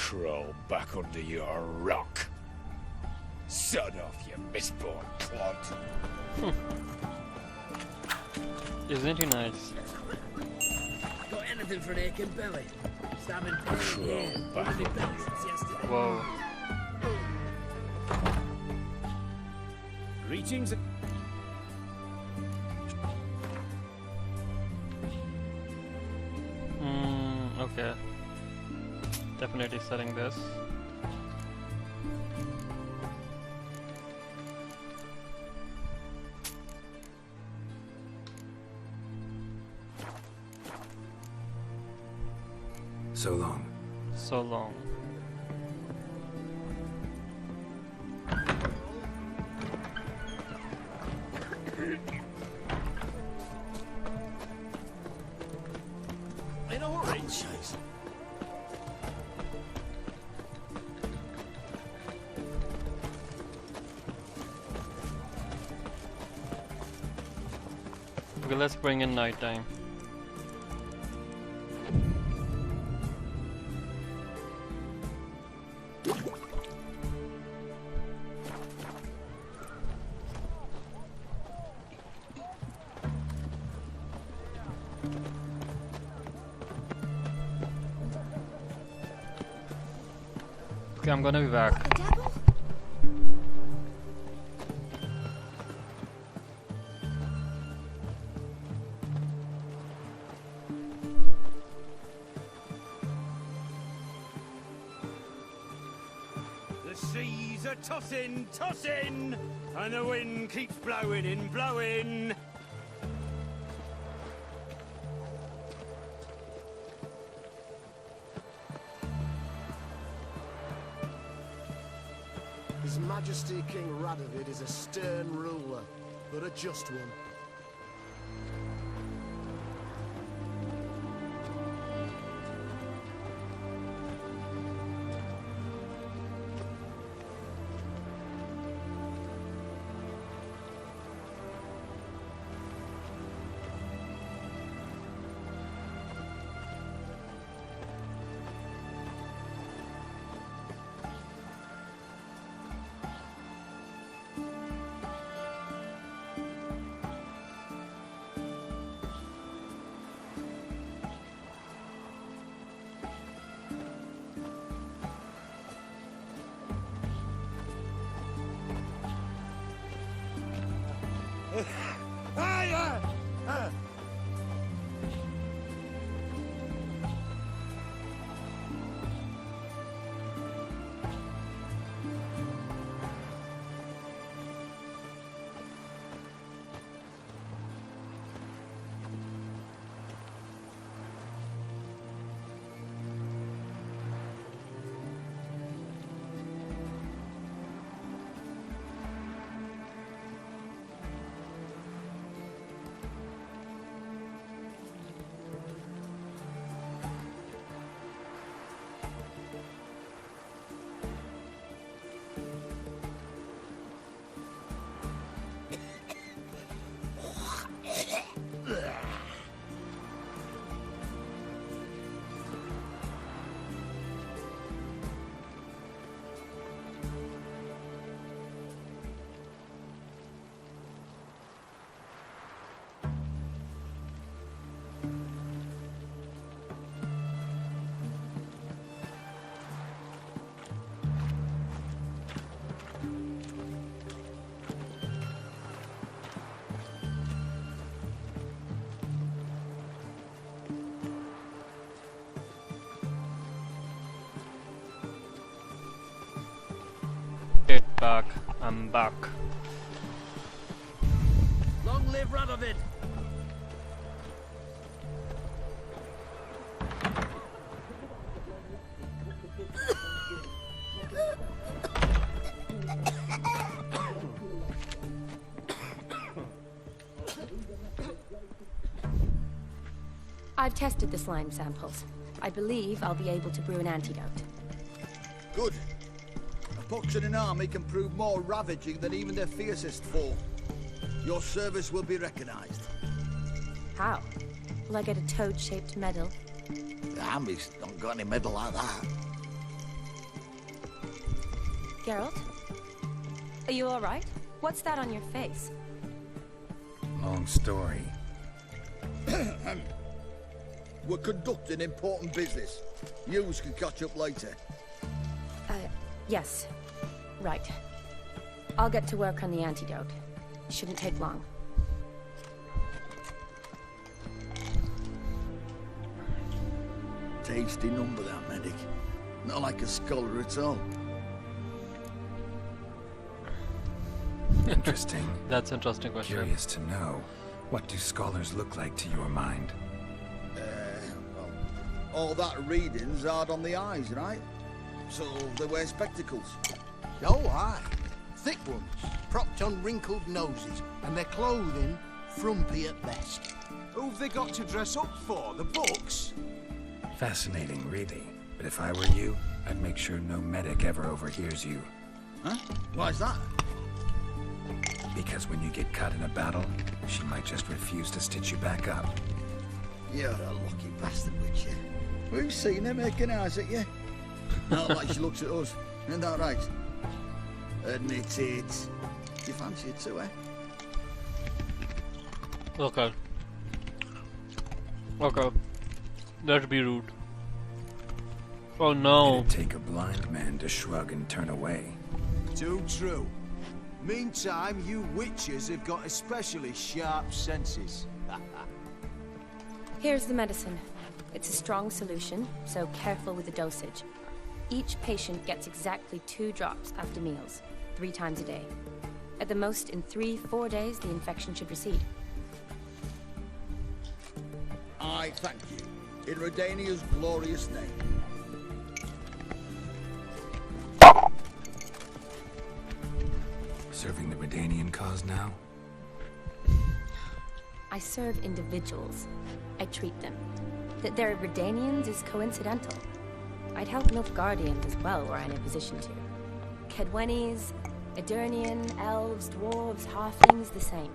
crawl back under your rock. Sod off, you misborn clod. Isn't he nice? Got anything for an aching belly? Stabbing pain Crawl here. back Only under belt you. since yesterday. Whoa. Greetings. Okay. Definitely setting this. So long. So long. In a hurry, chase. Okay, let's bring in nighttime. Okay, I'm gonna be back. The seas are tossing, tossing, and the wind keeps blowing and blowing. His Majesty King Radovid is a stern ruler, but a just one. Okay, back. I'm back. Long live Radovid! I've tested the slime samples. I believe I'll be able to brew an antidote. Good. A pox in an army can prove more ravaging than even their fiercest foe. Your service will be recognized. How? Will I get a toad-shaped medal? The army's not got any medal like that. Geralt? Are you alright? What's that on your face? Long story. We're conducting important business. Yous can catch up later. Yes. Right. I'll get to work on the antidote. Shouldn't take long. Tasty number, that medic. Not like a scholar at all. Interesting. That's an interesting question. Curious to know, what do scholars look like to your mind? Well, all that reading's hard on the eyes, right? So they wear spectacles. Oh, aye. Thick ones, propped on wrinkled noses, and their clothing frumpy at best. Who've they got to dress up for? The books? Fascinating, really. But if I were you, I'd make sure no medic ever overhears you. Huh? Why's that? Because when you get caught in a battle, she might just refuse to stitch you back up. You're a lucky bastard, Witcher. We've seen her making eyes at you. Not like she looks at us. Isn't that right? Admit it. You fancy it too, eh? Okay. Okay. Let's be rude. Oh no. It'd take a blind man to shrug and turn away. Too true. Meantime, you witches have got especially sharp senses. Here's the medicine. It's a strong solution, so careful with the dosage. Each patient gets exactly 2 drops after meals, 3 times a day. At the most, in 3-4 days, the infection should recede. I thank you. In Redania's glorious name. Serving the Redanian cause now? I serve individuals. I treat them. That they're Redanians is coincidental. I'd help Nilfgaardians as well were I in a position to. Kedwenis, Edirnian, elves, dwarves, halflings, the same.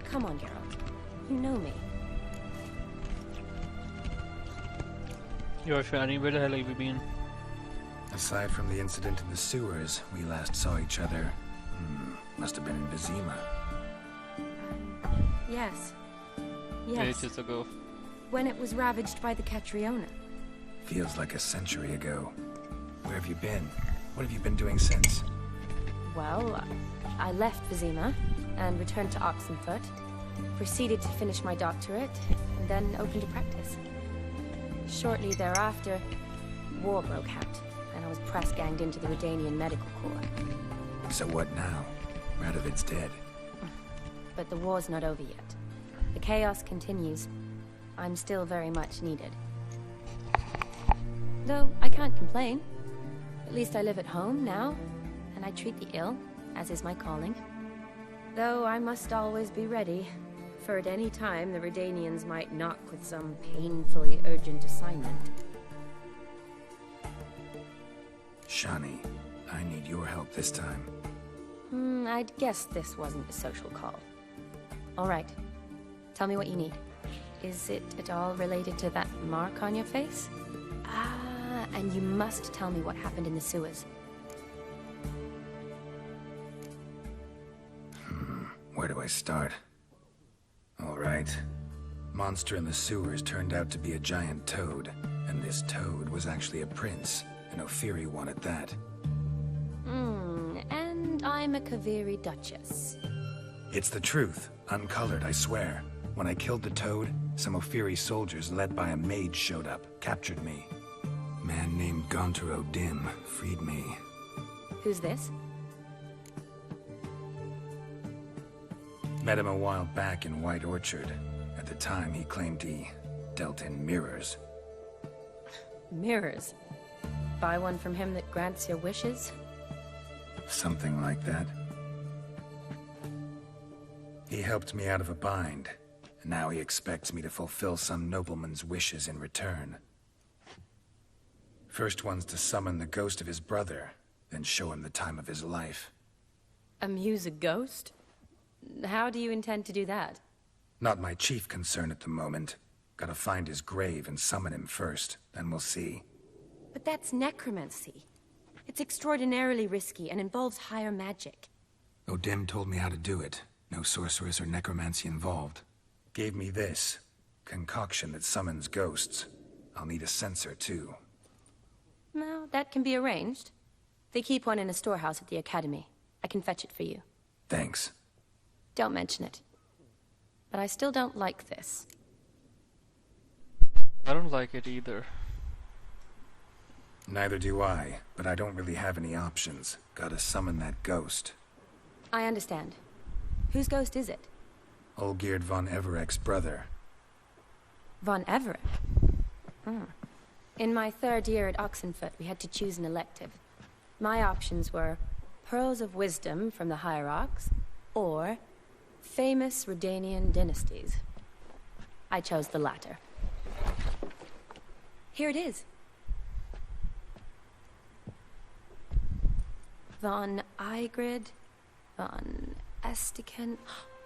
Come on, Geralt. You know me. You're Shani, where the hell have you been? Aside from the incident in the sewers, we last saw each other. Must have been in Vizima. Yes. Yes. Ages ago. When it was ravaged by the Catriona. Feels like a century ago. Where have you been? What have you been doing since? Well, I left Vizima and returned to Oxenfoot. Proceeded to finish my doctorate, and then opened a practice. Shortly thereafter, war broke out, and I was press-ganged into the Redanian Medical Corps. So what now? Radovid's dead. But the war's not over yet. The chaos continues. I'm still very much needed. Though I can't complain. At least I live at home now, and I treat the ill, as is my calling. Though I must always be ready, for at any time the Redanians might knock with some painfully urgent assignment. Shani, I need your help this time. I'd guess this wasn't a social call. All right. Tell me what you need. Is it at all related to that mark on your face? Ah, and you must tell me what happened in the sewers. Where do I start? All right. Monster in the sewers turned out to be a giant toad, and this toad was actually a prince, an Ophiri one at that. And I'm a Kaviri Duchess. It's the truth, uncolored, I swear. When I killed the toad, some Ophiri soldiers led by a mage showed up, captured me. A man named Gontar O'Dim freed me. Who's this? Met him a while back in White Orchard. At the time, he claimed he dealt in mirrors. Mirrors. Buy one from him that grants your wishes? Something like that. He helped me out of a bind, and now he expects me to fulfill some nobleman's wishes in return. First one's to summon the ghost of his brother, then show him the time of his life. Amuse a ghost? How do you intend to do that? Not my chief concern at the moment. Gotta find his grave and summon him first, then we'll see. But that's necromancy. It's extraordinarily risky and involves higher magic. Odin told me how to do it. No sorceress or necromancy involved. Gave me this concoction that summons ghosts. I'll need a sensor, too. No, that can be arranged. They keep one in a storehouse at the academy. I can fetch it for you. Thanks. Don't mention it. But I still don't like this. I don't like it either. Neither do I, but I don't really have any options. Gotta summon that ghost. I understand. Whose ghost is it? Olgierd von Everek's brother. Von Everett? In my 3rd year at Oxenfoot, we had to choose an elective. My options were Pearls of Wisdom from the Hierarchs, or famous Redanian dynasties. I chose the latter. Here it is. Von Igrid, von Estiken,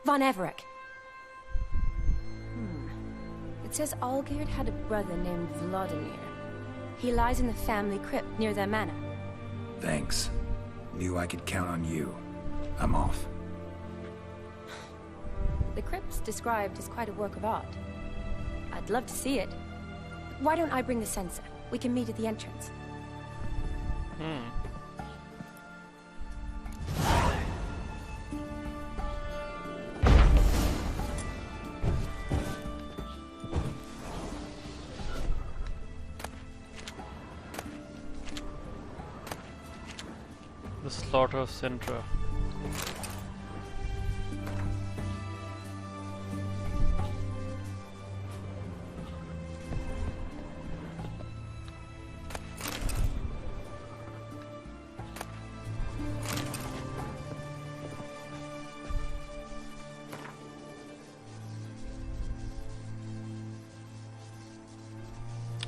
von Everek. It says Olgierd had a brother named Vladimir. He lies in the family crypt near their manor. Thanks. Knew I could count on you. I'm off. The crypt's described as quite a work of art. I'd love to see it. Why don't I bring the sensor? We can meet at the entrance. The slaughter of Sintra.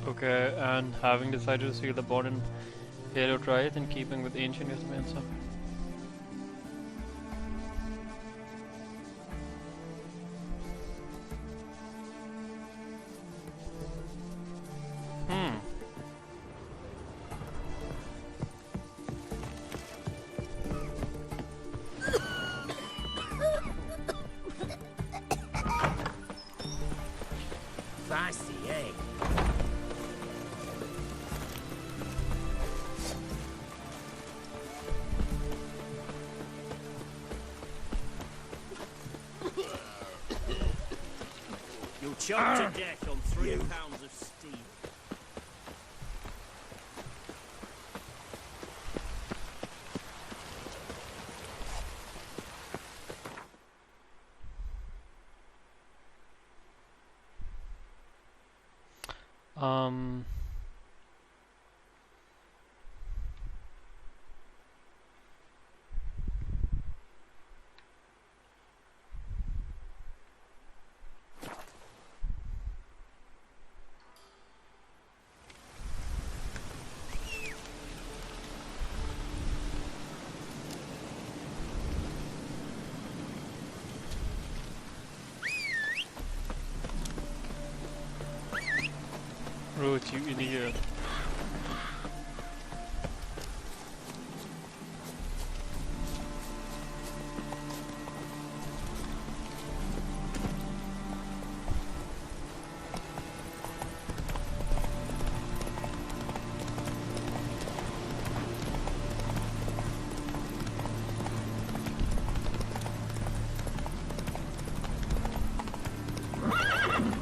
Okay, and having decided to seal the bond in Halo Trieth in keeping with ancient wisdom and stuff. Feisty, eh? You'll choke to death on 3 pounds of steam. Roach, you idiot.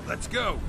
Let's go!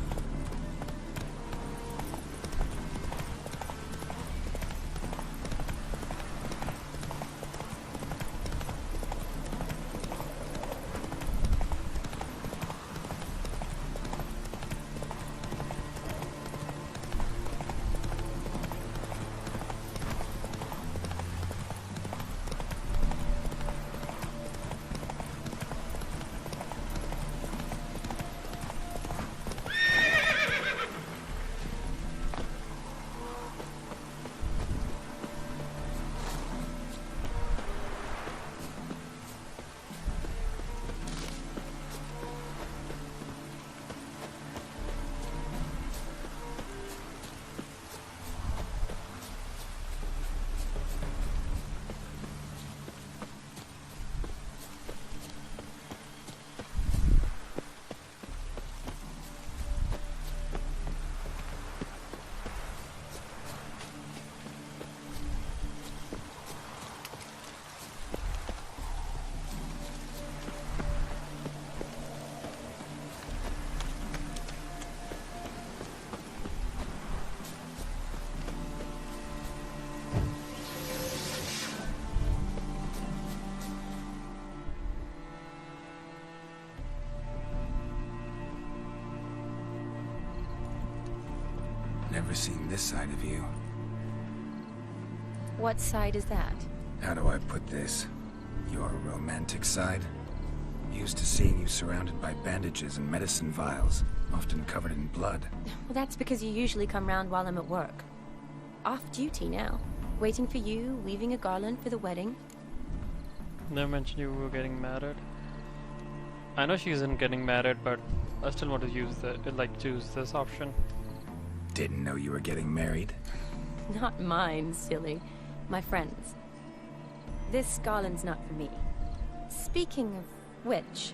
never seen this side of you. What side is that? How do I put this? Your romantic side? Used to seeing you surrounded by bandages and medicine vials, often covered in blood. Well, that's because you usually come round while I'm at work. Off duty now. Waiting for you, weaving a garland for the wedding. Never mentioned you were getting married. I know she isn't getting married, but I still want to choose this option. Didn't know you were getting married? Not mine, silly. My friend's. This garland's not for me. Speaking of which,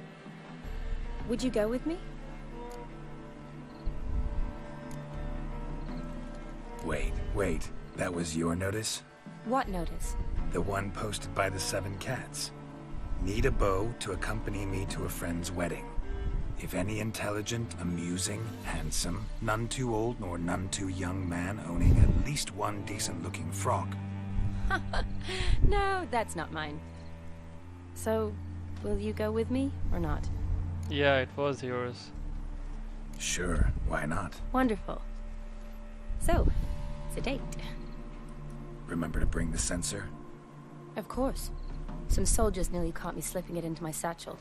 would you go with me? Wait. That was your notice? What notice? The one posted by the 7 cats. Need a beau to accompany me to a friend's wedding. If any intelligent, amusing, handsome, none too old nor none too young man owning at least one decent-looking frock. No, that's not mine. So, will you go with me, or not? Yeah, it was yours. Sure, why not? Wonderful. So, it's a date. Remember to bring the censer? Of course. Some soldiers nearly caught me slipping it into my satchel.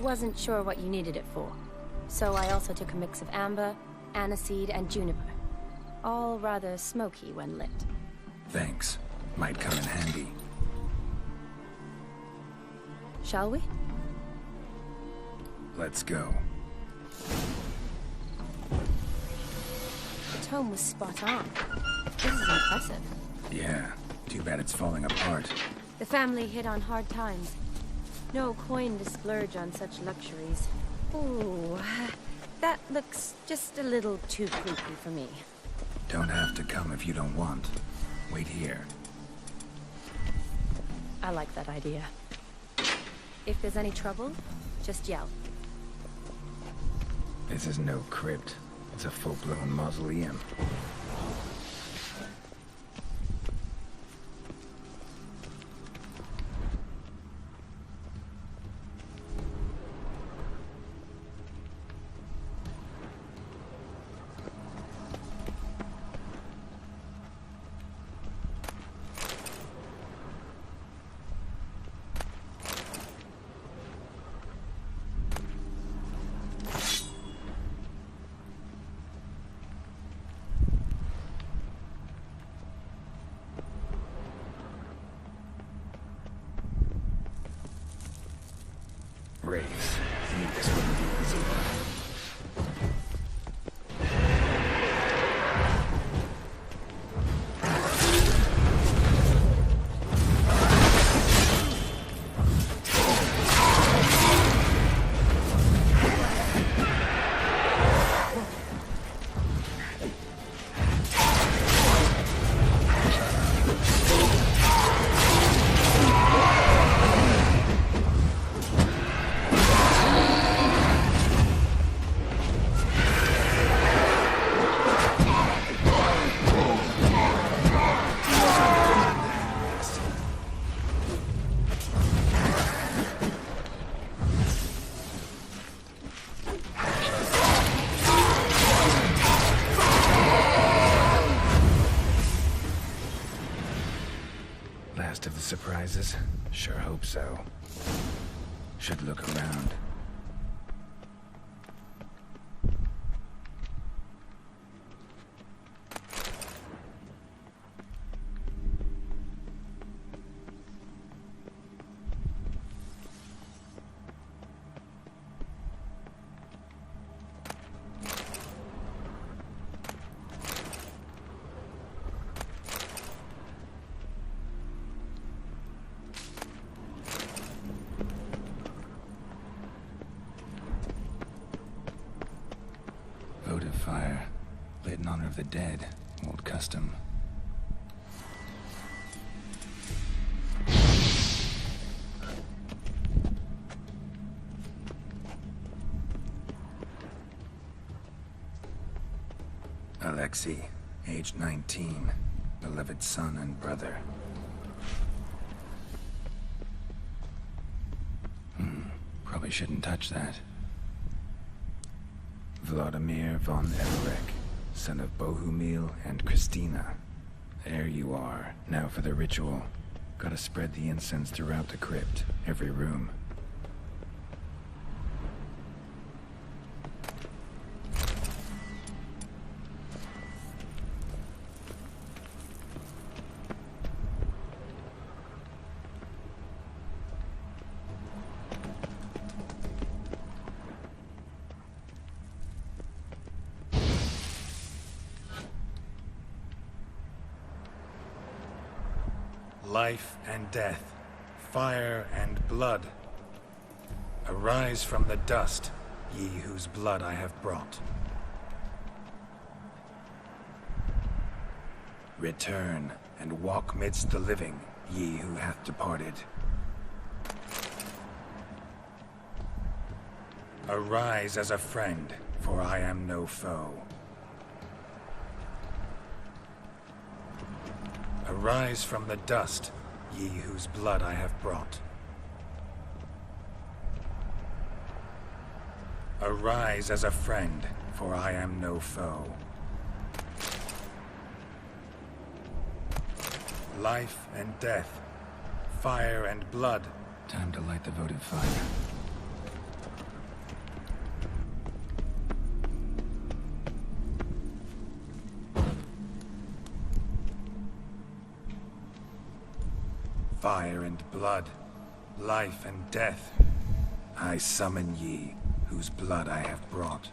Wasn't sure what you needed it for, so I also took a mix of amber, aniseed, and juniper. All rather smoky when lit. Thanks. Might come in handy. Shall we? Let's go. The tome was spot on. This is impressive. Yeah, too bad it's falling apart. The family hit on hard times. No coin to splurge on such luxuries. Ooh, that looks just a little too creepy for me. Don't have to come if you don't want. Wait here. I like that idea. If there's any trouble, just yell. This is no crypt. It's a full-blown mausoleum. Wraiths. Knew this wouldn't be easy. Last of the surprises? Sure hope so. Should look around. Votive fire, lit in honor of the dead. Old custom. Alexei, age 19, beloved son and brother. Probably shouldn't touch that. Vladimir von Everek, son of Bohumil and Christina. There you are. Now for the ritual. Gotta spread the incense throughout the crypt, every room. Life and death, fire and blood. Arise from the dust, ye whose blood I have brought. Return and walk midst the living, ye who hath departed. Arise as a friend, for I am no foe. Arise from the dust, ye whose blood I have brought. Arise as a friend, for I am no foe. Life and death, fire and blood. Time to light the votive fire. Fire and blood, life and death, I summon ye, whose blood I have brought.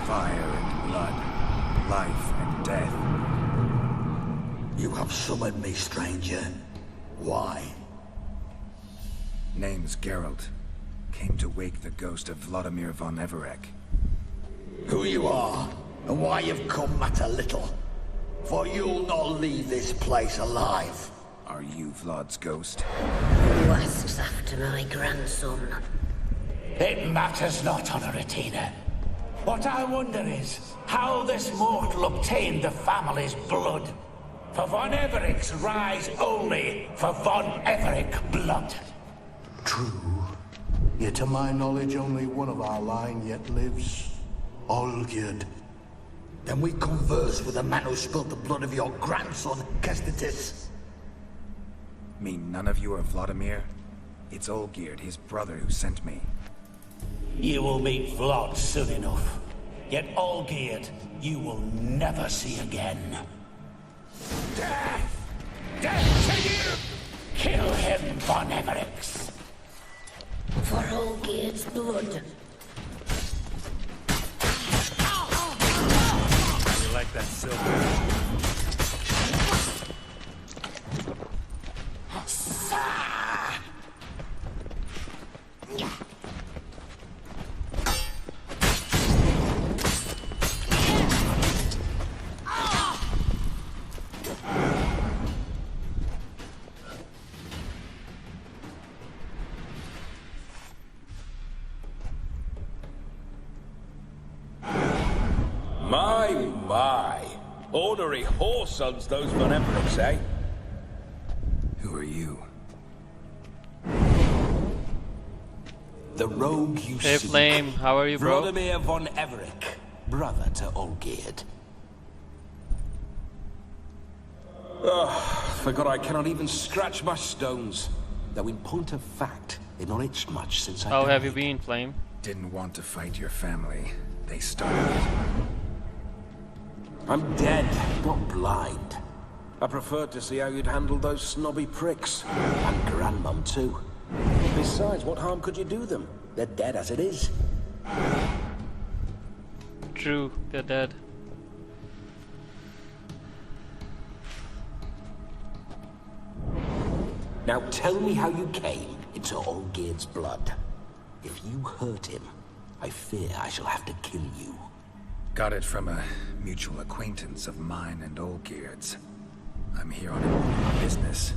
Fire and blood, life and death. You have summoned me, stranger. Why? Name's Geralt. Came to wake the ghost of Vladimir von Everec. Who you are, and why you've come matter little. For you'll not leave this place alive. Are you Vlad's ghost? Who asks after my grandson? It matters not, Honoratina. What I wonder is how this mortal obtained the family's blood. For von Everic's rise only for von Everec blood. True. Yet to my knowledge, only one of our line yet lives. Olgierd. Then we converse with the man who spilled the blood of your grandson, Kestitis. Mean none of you are Vladimir? It's Olgierd, his brother, who sent me. You will meet Vlad soon enough. Yet Olgierd, you will never see again. Death! Death to you! Kill him, von Everix! For Olgierd's blood. You like that silver? My. Ornery whoresons those von Evericks, eh? Who are you? The rogue you Hey see. Flame, how are you, bro? Vladimir von Everec, brother to Olgierd. Forgot I cannot even scratch my stones. Though in point of fact, they've not itched much since I How died. have you been, Flame? Didn't want to fight your family. They started it. I'm dead, not blind. I preferred to see how you'd handle those snobby pricks. And Grandmum, too. Besides, what harm could you do them? They're dead as it is. True, they're dead. Now tell me how you came into Olgierd's blood. If you hurt him, I fear I shall have to kill you. Got it from a mutual acquaintance of mine and Olgierd's. I'm here on important business.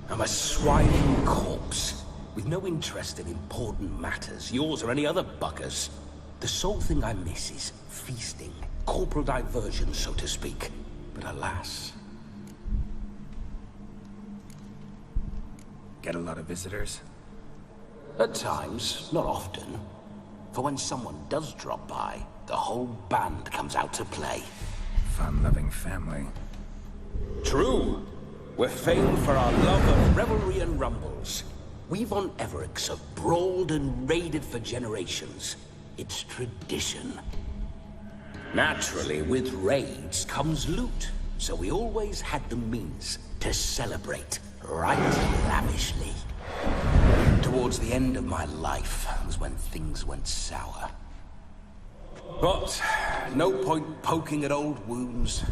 I'm a swiving corpse, with no interest in important matters, yours or any other buggers. The sole thing I miss is feasting, corporal diversion, so to speak. But alas... Get a lot of visitors? At times, not often. For when someone does drop by, the whole band comes out to play. Fun-loving family. True. We're famed for our love of revelry and rumbles. We Von Evericks have brawled and raided for generations. It's tradition. Naturally, with raids comes loot, so we always had the means to celebrate right lavishly. Towards the end of my life was when things went sour. But no point poking at old wounds.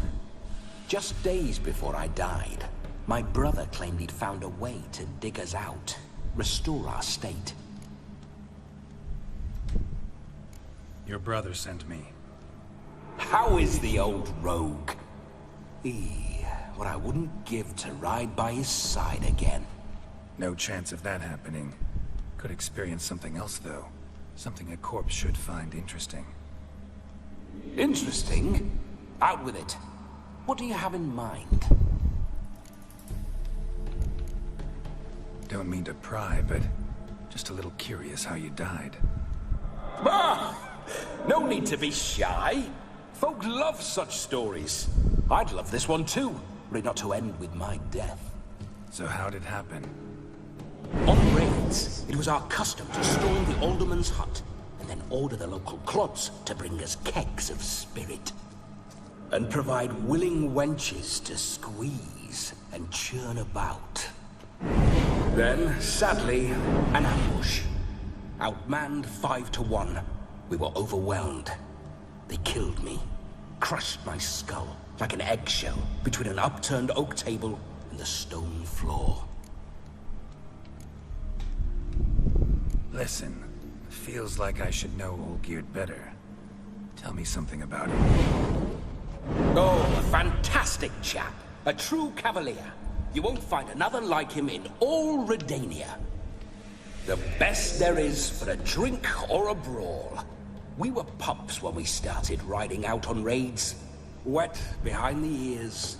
Just days before I died, my brother claimed he'd found a way to dig us out, restore our state. Your brother sent me. How is the old rogue? What I wouldn't give to ride by his side again. No chance of that happening. Could experience something else, though. Something a corpse should find interesting. Interesting? Out with it. What do you have in mind? Don't mean to pry, but just a little curious how you died. No need to be shy. Folk love such stories. I'd love this one too, were it not to end with my death. So how'd it happen? On raids, it was our custom to storm the alderman's hut, and then order the local clods to bring us kegs of spirit. And provide willing wenches to squeeze and churn about. Then, sadly, an ambush. Outmanned 5 to 1. We were overwhelmed. They killed me, crushed my skull like an eggshell between an upturned oak table and the stone floor. Listen, feels like I should know Olgierd better. Tell me something about him. Oh, a fantastic chap. A true cavalier. You won't find another like him in all Redania. The best there is for a drink or a brawl. We were pups when we started riding out on raids. Wet behind the ears.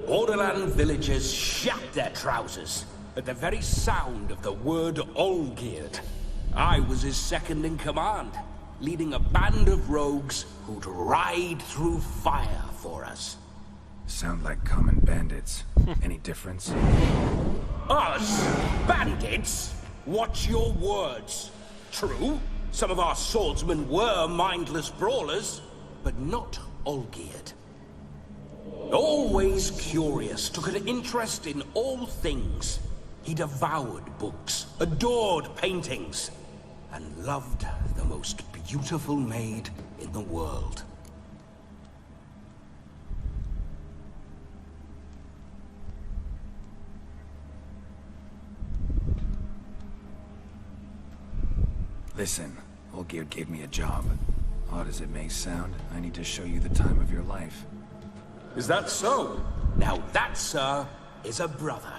Borderland villagers shat their trousers at the very sound of the word Olgierd. I was his second in command, leading a band of rogues who'd ride through fire for us. Sound like common bandits. Any difference? Us? Bandits? Watch your words. True, some of our swordsmen were mindless brawlers, but not Olgierd. Always curious, took an interest in all things. He devoured books, adored paintings, and loved the most beautiful maid in the world. Listen, Olgierd gave me a job. Odd as it may sound, I need to show you the time of your life. Is that so? Now that, sir, is a brother.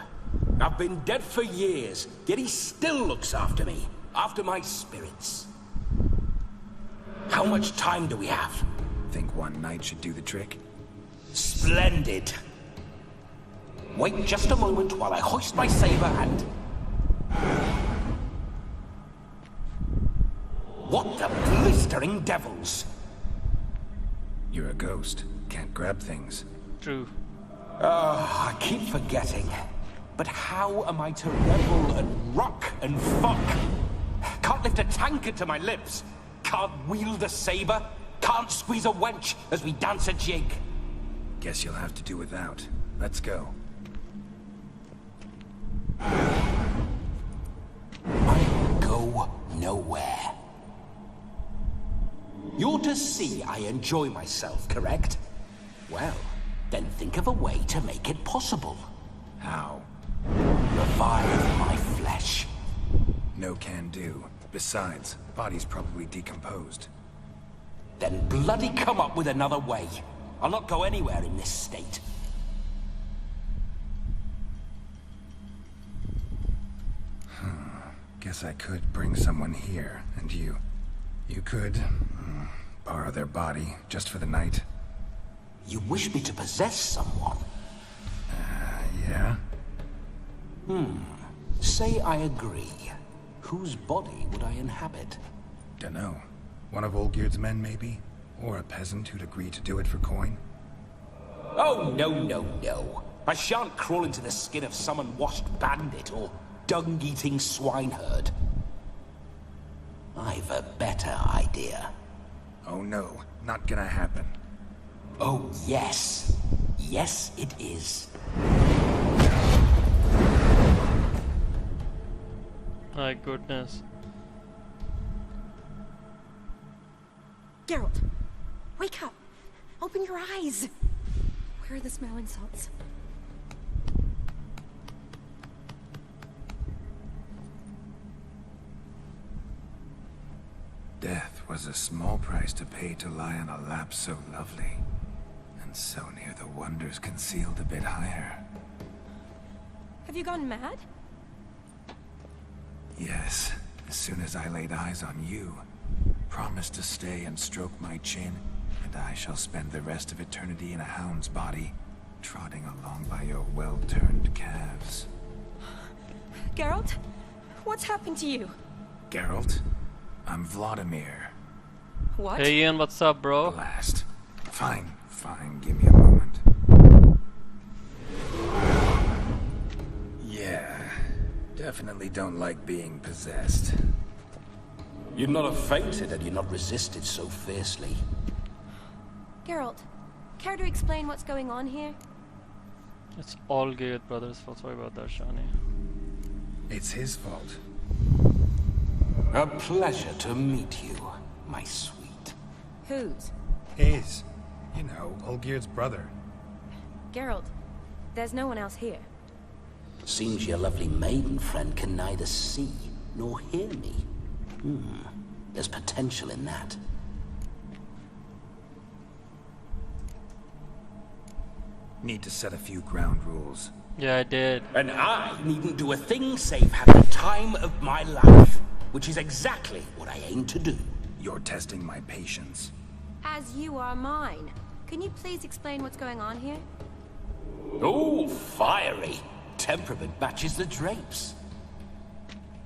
I've been dead for years, yet he still looks after me, after my spirits. How much time do we have? Think one night should do the trick? Splendid. Wait just a moment while I hoist my saber and... What the blistering devils? You're a ghost. Can't grab things. True. I keep forgetting. But how am I to revel and rock and fuck? Can't lift a tankard to my lips. Can't wield a saber. Can't squeeze a wench as we dance a jig. Guess you'll have to do without. Let's go. I go nowhere. You're to see I enjoy myself, correct? Well, then think of a way to make it possible. How? Revive my flesh. No can do. Besides, body's probably decomposed. Then bloody come up with another way. I'll not go anywhere in this state. Guess I could bring someone here, and you could borrow their body just for the night. You wish me to possess someone? Yeah? Say I agree. whose body would I inhabit? Dunno. One of Olgierd's men, maybe? Or a peasant who'd agree to do it for coin? Oh, no, no, no. I shan't crawl into the skin of some unwashed bandit or dung-eating swineherd. I've a better idea. Oh no, not gonna happen. Oh, yes. Yes, it is. My goodness. Geralt, wake up! Open your eyes! Where are the smelling salts? Death was a small price to pay to lie on a lap so lovely, and so near the wonders concealed a bit higher. Have you gone mad? Yes, as soon as I laid eyes on you, promised to stay and stroke my chin, and I shall spend the rest of eternity in a hound's body, trotting along by your well-turned calves. Geralt? What's happened to you? Geralt, I'm Vladimir. What? Hey Ian, what's up, bro? Last. Fine, give me a moment. Yeah, definitely don't like being possessed. You'd not have fainted had you not resisted so fiercely. Geralt, care to explain what's going on here? It's all Gate brothers. Sorry about that, Shani. It's his fault. A pleasure to meet you, my sweet. Whose? His. You know, Olgierd's brother. Geralt, there's no one else here. Seems your lovely maiden friend can neither see nor hear me. There's potential in that. Need to set a few ground rules. Yeah, I did. And I needn't do a thing save have the time of my life, which is exactly what I aim to do. You're testing my patience. As you are mine. Can you please explain what's going on here? Oh, fiery. Temperament matches the drapes.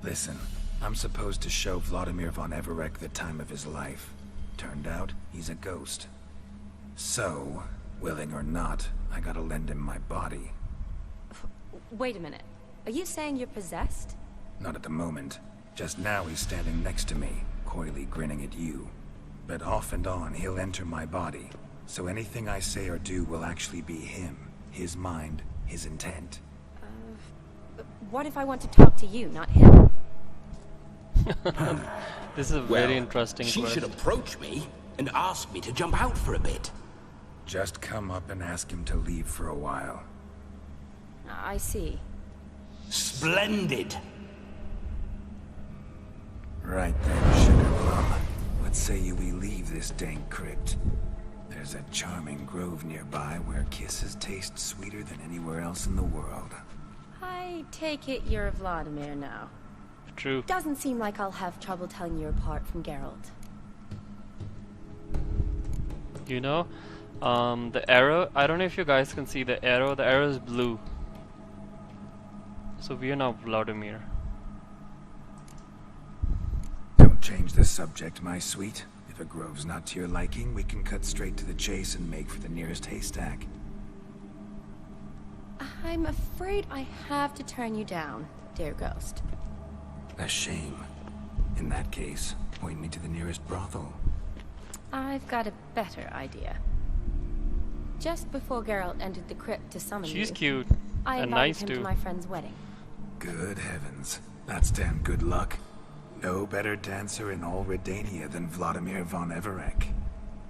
Listen, I'm supposed to show Vladimir von Everec the time of his life. Turned out, he's a ghost. So, willing or not, I gotta lend him my body. Wait a minute. Are you saying you're possessed? Not at the moment. Just now he's standing next to me, coyly grinning at you. But off and on, he'll enter my body. So anything I say or do will actually be him. His mind, his intent. What if I want to talk to you, not him? This is a very interesting she quest. should approach me and ask me to jump out for a bit. Just come up and ask him to leave for a while. I see. Splendid. Right then, Sugar Plum. What say you we leave this dank crypt? There's a charming grove nearby where kisses taste sweeter than anywhere else in the world. I take it you're Vladimir now. True. Doesn't seem like I'll have trouble telling you apart from Geralt. You know, the arrow, I don't know if you guys can see the arrow is blue. So we are now Vladimir. Don't change the subject, my sweet. If a grove's not to your liking, we can cut straight to the chase and make for the nearest haystack. I'm afraid I have to turn you down, dear ghost. A shame. In that case, point me to the nearest brothel. I've got a better idea. Just before Geralt entered the crypt to summon you, She's cute I and invited nice him too. to my friend's wedding. Good heavens. That's damn good luck. No better dancer in all Redania than Vladimir von Everec.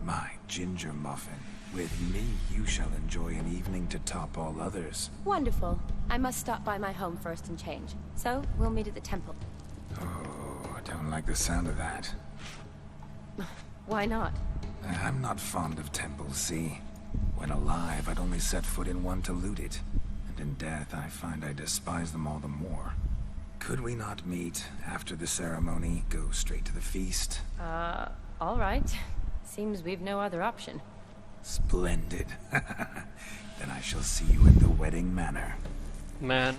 My ginger muffin. With me, you shall enjoy an evening to top all others. Wonderful. I must stop by my home first and change. So, we'll meet at the temple. Oh, I don't like the sound of that. Why not? I'm not fond of temples, see? When alive, I'd only set foot in one to loot it. And in death, I find I despise them all the more. Could we not meet after the ceremony, go straight to the feast? All right. Seems we've no other option. Splendid. Then I shall see you at the wedding manor. Man,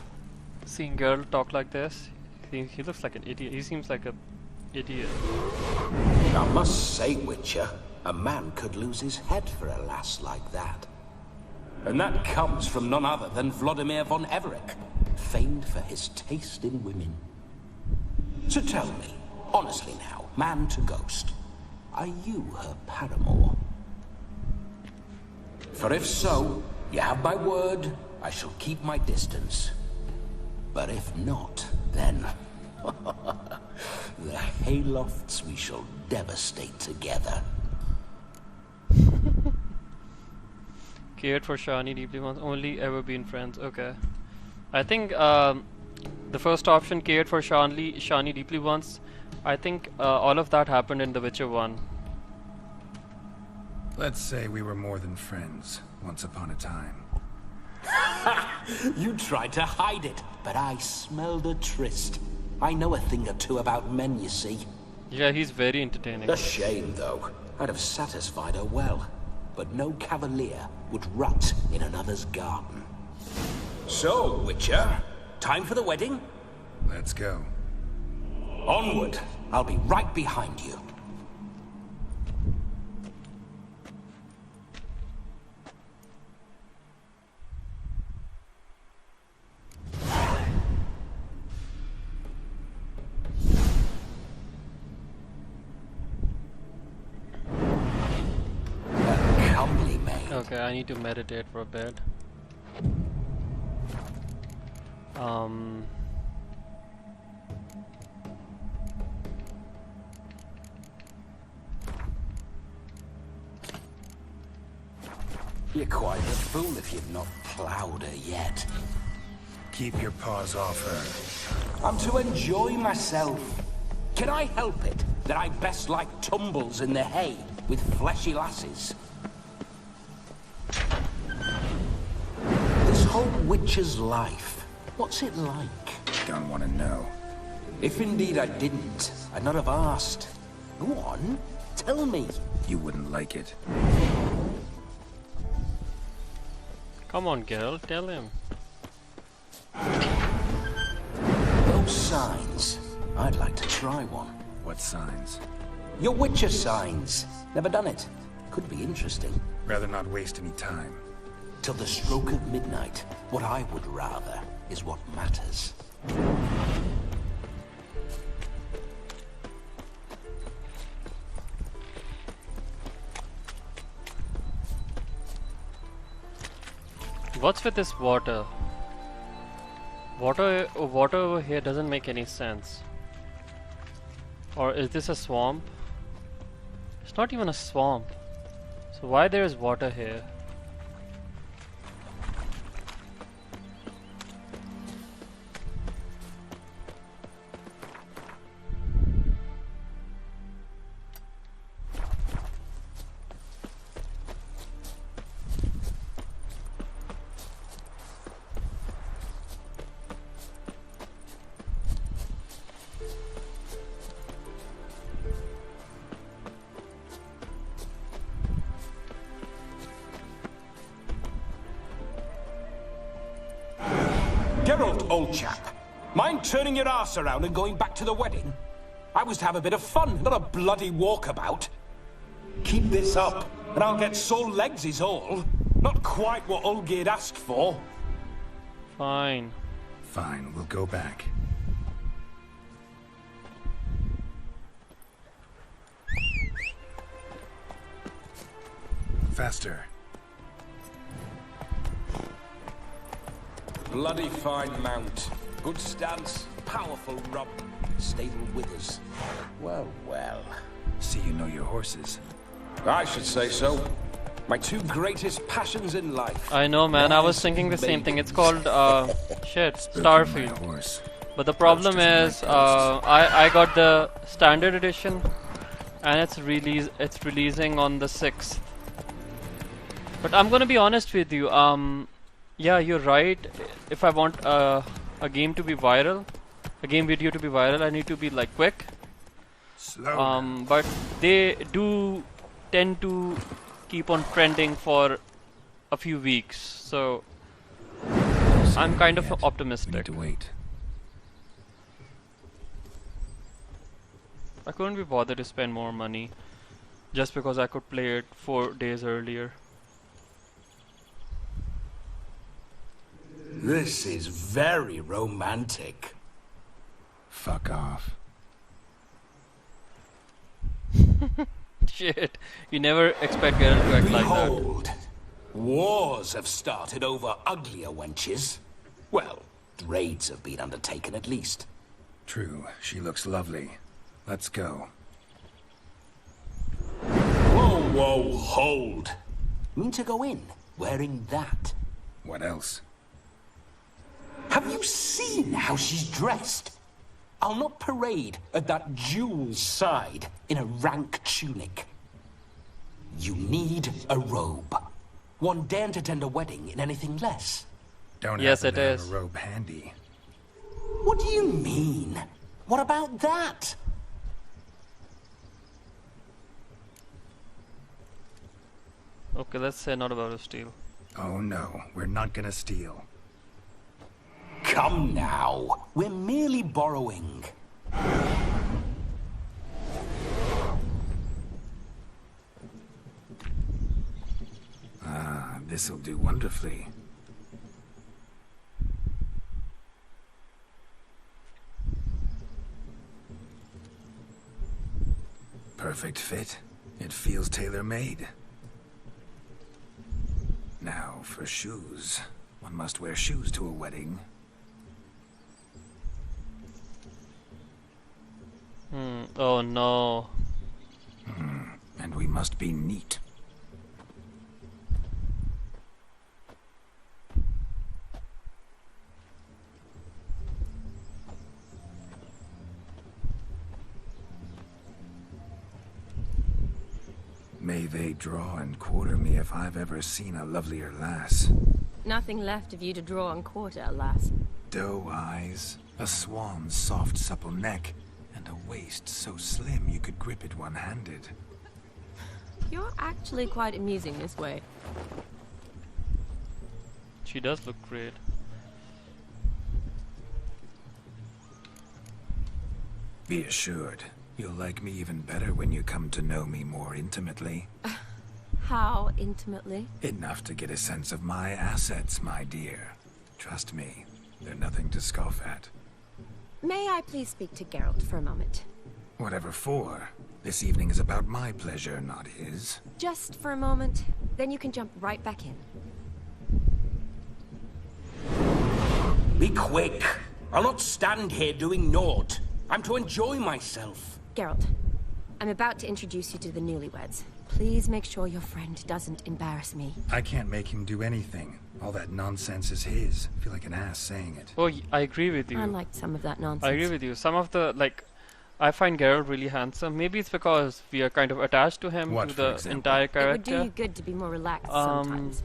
seeing girl talk like this, He looks like an idiot. He seems like a idiot. I must say, Witcher, a man could lose his head for a lass like that. And that comes from none other than Vladimir von Everec, famed for his taste in women. So tell me, honestly now, man to ghost, are you her paramour? For if so, you have my word, I shall keep my distance. But if not, then... the haylofts we shall devastate together. Cared for Shani deeply once, only ever been friends. Okay. I think the first option, cared for Shani deeply once, I think all of that happened in The Witcher 1. Let's say we were more than friends, once upon a time. You tried to hide it, but I smelled a tryst. I know a thing or two about men, you see. Yeah, he's very entertaining. A shame, though. I'd have satisfied her well. But no cavalier would rut in another's garden. So, Witcher, time for the wedding? Let's go. Onward. I'll be right behind you. Okay, I need to meditate for a bit. You're quite a fool if you've not plowed her yet. Keep your paws off her. I'm to enjoy myself. Can I help it that I best like tumbles in the hay with fleshy lasses? This whole Witcher's life, what's it like? Don't want to know. If indeed I didn't, I'd not have asked. Go on, tell me. You wouldn't like it. Come on, Geralt, tell him. Those signs. I'd like to try one. What signs? Your Witcher signs. Never done it. Could be interesting. Rather not waste any time. Till the stroke of midnight. What I would rather is what matters. What's with this water? Water over here doesn't make any sense. Or is this a swamp? It's not even a swamp. So why there is water here? Geralt, old chap. Mind turning your arse around and going back to the wedding? I was to have a bit of fun, not a bloody walkabout. Keep this up, and I'll get sore legs is all. Not quite what Olgierd asked for. Fine. Fine, we'll go back. Faster. Bloody fine mount. Good stance, powerful rub. Stable withers. Well, well. See you know your horses. I should say so. My two greatest passions in life. I know, man. I was thinking the same thing. It's called, Starfield. But the problem is, I got the standard edition, and it's releasing on the 6th. But I'm gonna be honest with you. Yeah, you're right. If I want a game to be viral, a game video to be viral, I need to be like quick. Slow. But they do tend to keep on trending for a few weeks, so I'm kind of optimistic. We need to wait. I couldn't be bothered to spend more money just because I could play it 4 days earlier. This is very romantic. Fuck off. Shit, you never expect Geralt to act like that. Behold, wars have started over uglier wenches. Well, raids have been undertaken at least. True, she looks lovely. Let's go. Whoa, whoa, hold. Mean to go in, wearing that? What else? Have you seen how she's dressed? I'll not parade at that jewel's side in a rank tunic. You need a robe. One daren't attend a wedding in anything less. Don't Yes, happen it to have is. a robe handy. What do you mean? What about that? Okay, let's say not about to steal. Oh no, we're not gonna steal. Come now, we're merely borrowing. Ah, this'll do wonderfully. Perfect fit. It feels tailor-made. Now for shoes. One must wear shoes to a wedding. Oh no. And we must be neat. May they draw and quarter me if I've ever seen a lovelier lass. Nothing left of you to draw and quarter, alas. Doe eyes, a swan's soft supple neck, and a waist so slim you could grip it one-handed. You're actually quite amusing this way. She does look great. Be assured, you'll like me even better when you come to know me more intimately. How intimately? Enough to get a sense of my assets, my dear. Trust me, they're nothing to scoff at. May I please speak to Geralt for a moment? Whatever for. This evening is about my pleasure, not his. Just for a moment, then you can jump right back in. Be quick. I'll not stand here doing naught. I'm to enjoy myself. Geralt, I'm about to introduce you to the newlyweds. Please make sure your friend doesn't embarrass me. I can't make him do anything. All that nonsense is his. I feel like an ass saying it. Oh, I agree with you. I liked some of that nonsense. I agree with you. Some of the, like, I find Geralt really handsome. Maybe it's because we are kind of attached to him, What, to for the example? entire It would character. do you good to be more relaxed sometimes.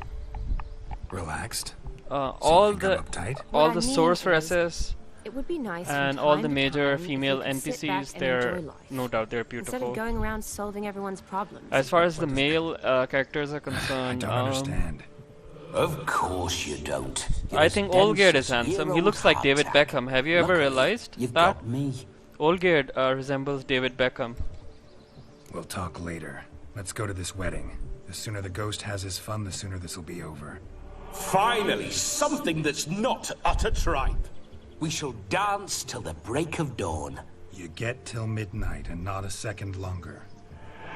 Relaxed? So All you think I'm the uptight? all What the I mean sorceresses It would be nice and from all time the to major time if female you could sit back NPCs, and they're enjoy life, no doubt they're instead beautiful. of going around solving everyone's problems. As far as the male characters are I concerned, don't understand. Of course you don't. You're I as think dense Olgerd as is handsome. He year-old looks like David hardtack. Beckham. Have you ever Luckily, realized you've that? got me. Olgerd resembles David Beckham. We'll talk later. Let's go to this wedding. The sooner the ghost has his fun, the sooner this'll be over. Finally, something that's not utter tripe. We shall dance till the break of dawn. You get till midnight and not a second longer.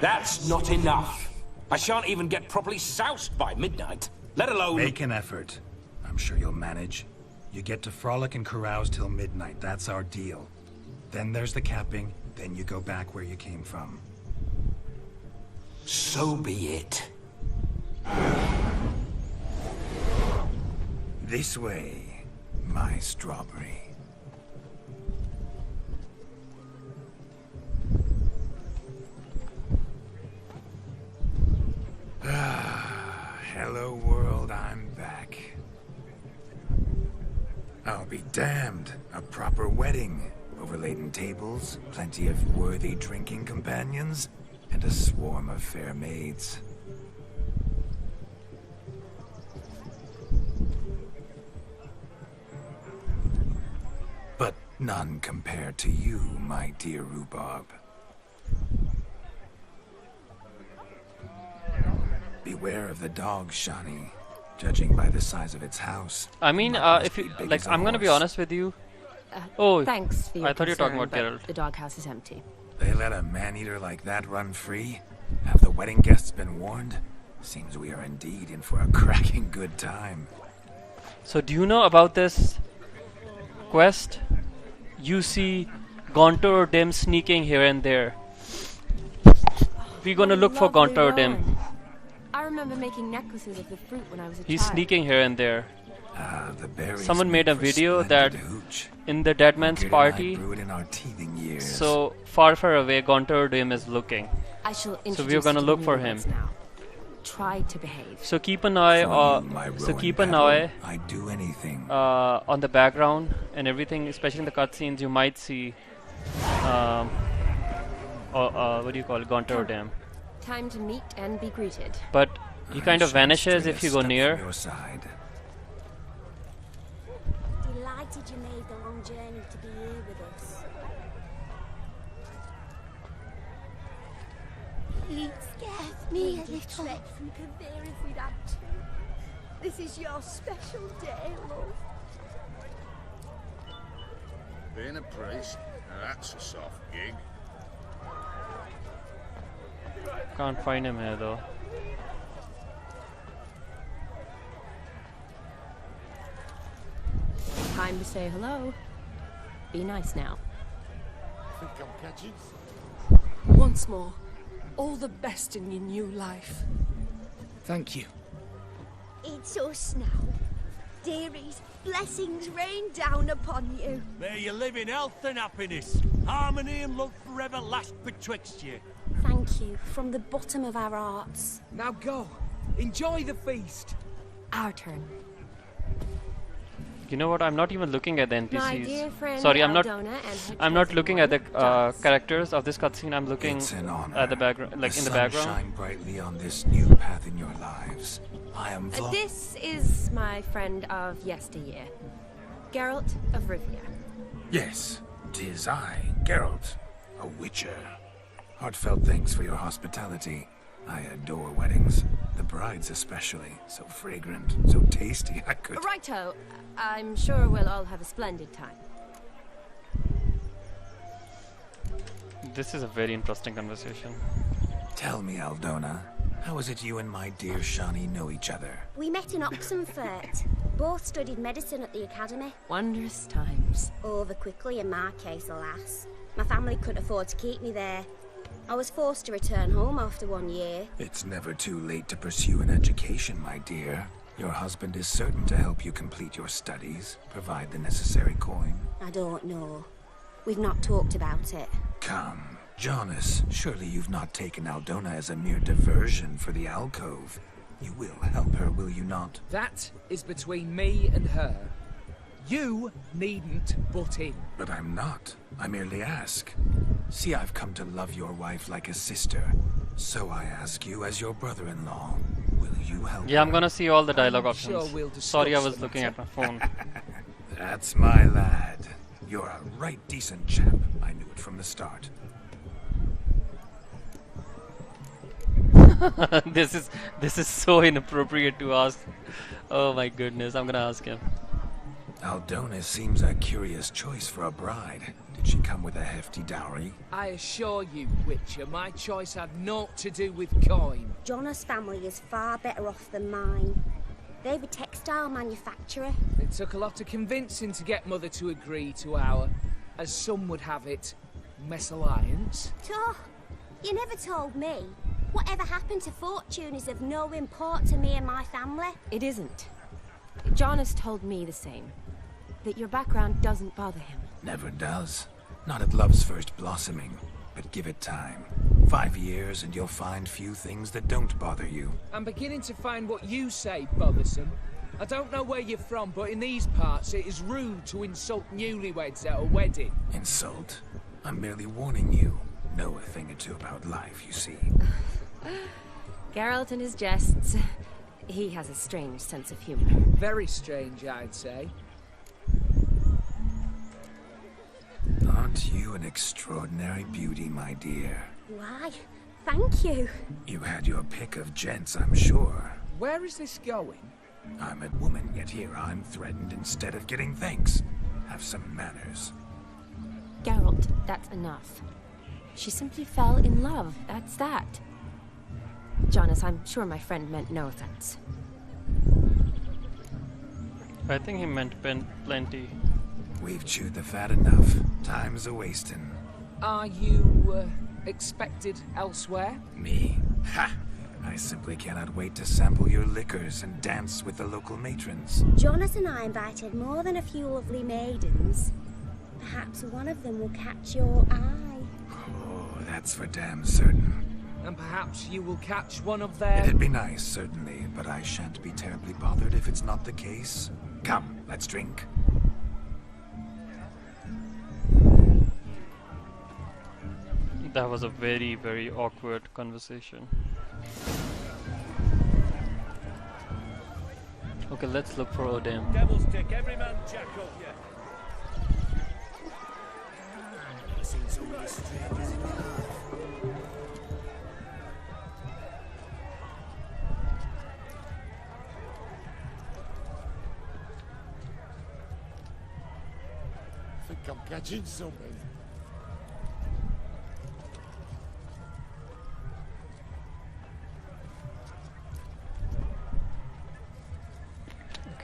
That's not enough. I shan't even get properly soused by midnight, let alone... Make an effort. I'm sure you'll manage. You get to frolic and carouse till midnight. That's our deal. Then there's the capping. Then you go back where you came from. So be it. This way, my strawberry. Hello world, I'm back. I'll be damned. A proper wedding. Overladen tables, plenty of worthy drinking companions, and a swarm of fair maids. But none compared to you, my dear rhubarb. Beware of the dog, Shani. Judging by the size of its house. I mean, if you like, I'm gonna be honest with you. Oh, thanks for your I thought you were talking about concern, Geralt. but the doghouse is empty. They let a man-eater like that run free? Have the wedding guests been warned? Seems we are indeed in for a cracking good time. So do you know about this quest? You see Gaunter or Dim sneaking here and there. We're gonna look for Lovely Gaunter or Dim. wine. I remember making necklaces of the fruit when I was a He's child. sneaking here and there. The berries Someone made a for video splendid that hooch. in the dead man's Gerd and I party, brewed in our teething years. so far away, Gaunter or Dim is looking. I shall So introduce we're gonna you to look the for newlyweds him. now. Try to behave. So keep an eye. I'd do anything. On the background and everything, especially in the cutscenes. You might see. What do you call it? Gaunter or Dim. Time to meet and be greeted. But he kind of vanishes if you go near. Your side. Delighted you made the long journey to be here with us. It scares me a little. Trek from Kavir if we'd had to. This is your special day, love. Being a priest, now that's a soft gig. Can't find him here though. Time to say hello. Be nice now. Think I'm catching? Once more, all the best in your new life. Thank you. It's us now. Dearies, blessings rain down upon you. May you live in health and happiness. Harmony and love forever last betwixt you. Thank you from the bottom of our hearts. Now go. Enjoy the feast. Our turn. You know what? I'm not even looking at the My dear NPCs. friend Sorry, I'm not. Aldona and her I'm not chosen looking one, at the Joss. characters of this cutscene. I'm looking It's an honor. at the background, like in the sun background. shine brightly on this new path in your lives. I am This is my friend of yesteryear, Geralt of Rivia. Yes, 'tis I, Geralt, a witcher. Heartfelt thanks for your hospitality. I adore weddings. The brides especially. So fragrant, so tasty, I could... Righto. I'm sure we'll all have a splendid time. This is a very interesting conversation. Tell me, Aldona, how is it you and my dear Shani know each other? We met in Oxenfurt. Both studied medicine at the academy. Wondrous times. Over quickly in my case, alas. My family couldn't afford to keep me there. I was forced to return home after 1 year. It's never too late to pursue an education, my dear. Your husband is certain to help you complete your studies, provide the necessary coin. I don't know. We've not talked about it. Come, Jonas, surely you've not taken Aldona as a mere diversion for the alcove. You will help her, will you not? That is between me and her. You needn't butt in. But I'm not. I merely ask. See, I've come to love your wife like a sister. So I ask you as your brother-in-law, will you help Yeah, I'm her? gonna see all the dialogue I'm options. sure we'll Sorry, I discuss was the looking at my phone. That's my lad. You're a right decent chap. I knew it from the start. This is so inappropriate to ask. Oh my goodness, I'm gonna ask him. Aldona seems a curious choice for a bride. Did she come with a hefty dowry? I assure you, Witcher, my choice had naught to do with coin. Jonas' family is far better off than mine. They're a textile manufacturer. It took a lot of convincing to get Mother to agree to our, as some would have it, mesalliance. Toh, you never told me. Whatever happened to fortune is of no import to me and my family. It isn't. Jonas told me the same. That your background doesn't bother him. Never does. Not at love's first blossoming. But give it time. 5 years and you'll find few things that don't bother you. I'm beginning to find what you say bothersome. I don't know where you're from, but in these parts it is rude to insult newlyweds at a wedding. Insult? I'm merely warning you. Know a thing or two about life, you see. Geralt and his jests. He has a strange sense of humor. Very strange, I'd say. Aren't you an extraordinary beauty, my dear? Why? Thank you. You had your pick of gents, I'm sure. Where is this going? I'm a woman, yet here I'm threatened instead of getting thanks. Have some manners. Geralt, that's enough. She simply fell in love, that's that. Jonas, I'm sure my friend meant no offense. I think he meant plenty. We've chewed the fat enough. Time's a-wasting. Are you, expected elsewhere? Me? Ha! I simply cannot wait to sample your liquors and dance with the local matrons. Jonas and I invited more than a few lovely maidens. Perhaps one of them will catch your eye. Oh, that's for damn certain. And perhaps you will catch one of their... It'd be nice, certainly, but I shan't be terribly bothered if it's not the case. Come, let's drink. That was a very, very awkward conversation. Okay, let's look for Odin. Devil's dick, every man jack up, yeah. I think I'm catching something.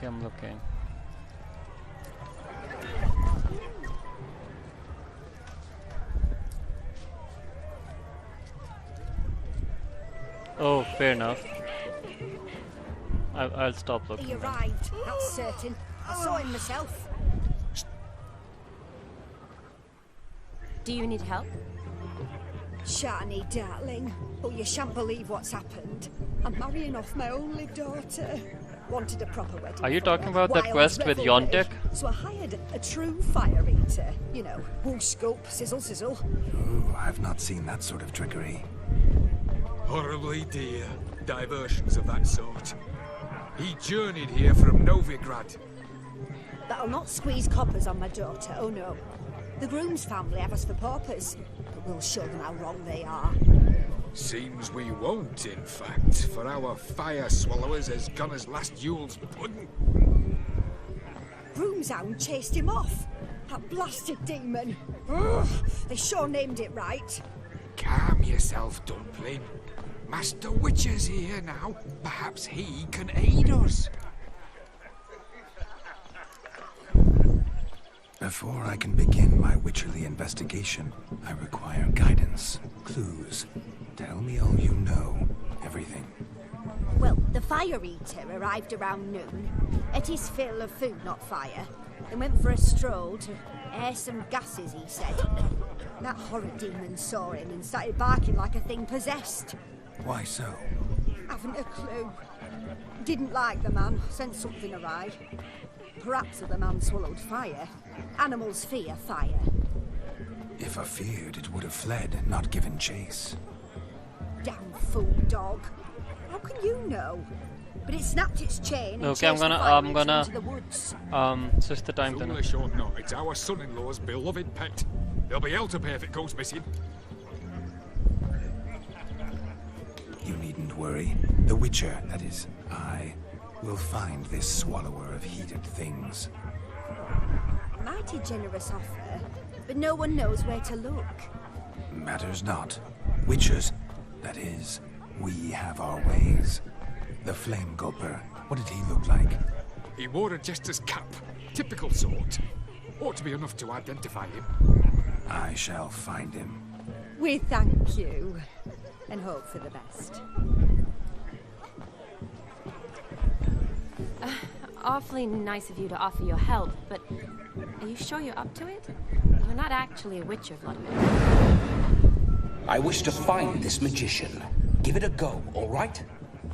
Okay, I'm looking. Oh, fair enough. I'll stop looking. He arrived, that's certain. I saw him myself. Do you need help? Shani, darling. Oh, you shan't believe what's happened. I'm marrying off my only daughter. Wanted a proper wedding. Are you for talking her. about that Wild quest with revelry. Yontek? So I hired a true fire eater. You know, whoosh scope, sizzle sizzle. Ooh, I've not seen that sort of trickery. Horribly dear diversions of that sort. He journeyed here from Novigrad. That'll not squeeze coppers on my daughter, oh no. The groom's family have us for paupers, but we'll show them how wrong they are. Seems we won't, in fact, for our fire swallowers has gone as last Yule's pudding. Groom's hound chased him off. That blasted demon. Ugh, they sure named it right. Calm yourself, Dumpling. Master Witcher's here now. Perhaps he can aid us. Before I can begin my witcherly investigation, I require guidance, clues. Tell me all you know, everything. Well, the fire eater arrived around noon, ate his fill of food, not fire, and went for a stroll to air some gases, he said. That horrid demon saw him and started barking like a thing possessed. Why so? Haven't a clue. Didn't like the man, sent something awry. Perhaps the man swallowed fire. Animals fear fire. If I feared, it would have fled, not given chase. Damn fool dog. How can you know? But it snapped its chain and Okay, I'm chased the gonna fire into the woods. switch the time then. Foolish or not, it's our son-in-law's beloved pet. There'll be hell to pay if it goes missing. You needn't worry. The Witcher, that is, I, will find this swallower of heated things. Mighty generous offer, but no one knows where to look. Matters not. Witchers, that is, we have our ways. The Flame Gulper, what did he look like? He wore a jester's cap. Typical sort. Ought to be enough to identify him. I shall find him. We thank you, and hope for the best. Awfully nice of you to offer your help, but are you sure you're up to it? You're not actually a witcher, Vladimir. I wish to find this magician. Give it a go, all right?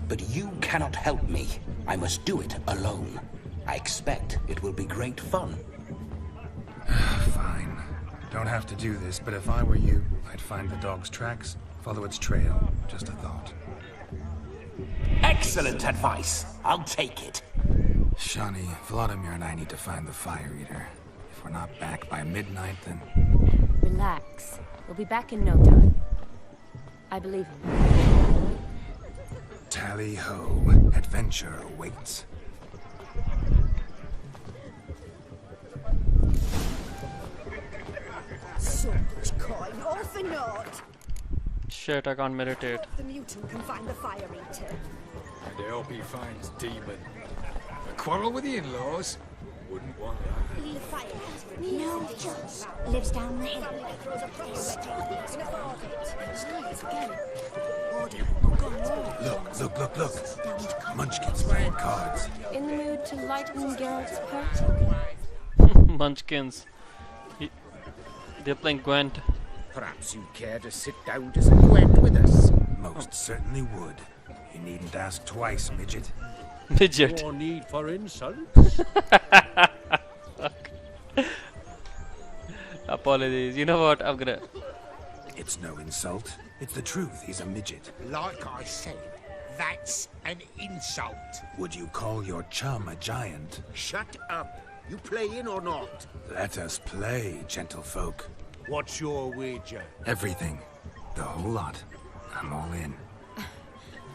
But you cannot help me. I must do it alone. I expect it will be great fun. Fine. Don't have to do this, but if I were you, I'd find the dog's tracks, follow its trail. Just a thought. Excellent advice. I'll take it. Shani, Vladimir and I need to find the fire eater. If we're not back by midnight, then... Relax. We'll be back in no time. I believe him. Tally-ho, adventure awaits. So much coin, all for naught. Shit, I can't meditate. The mutant can find the fire eater. And I hope he finds Demon. A quarrel with the in-laws? Wouldn't want that. Leave fire eater. No, just lives down the hill. Look. Munchkins playing cards. In the mood to lighten Geralt's party? Munchkins. They're playing Gwent. Perhaps you'd care to sit down to some Gwent with us? Most certainly would. You needn't ask twice, midget. Midget. No need for insults. Apologies. You know what? I'm gonna... It's no insult. It's the truth. He's a midget. Like I said, that's an insult. Would you call your chum a giant? Shut up. You playing or not? Let us play, gentlefolk. What's your wager? Everything. The whole lot. I'm all in.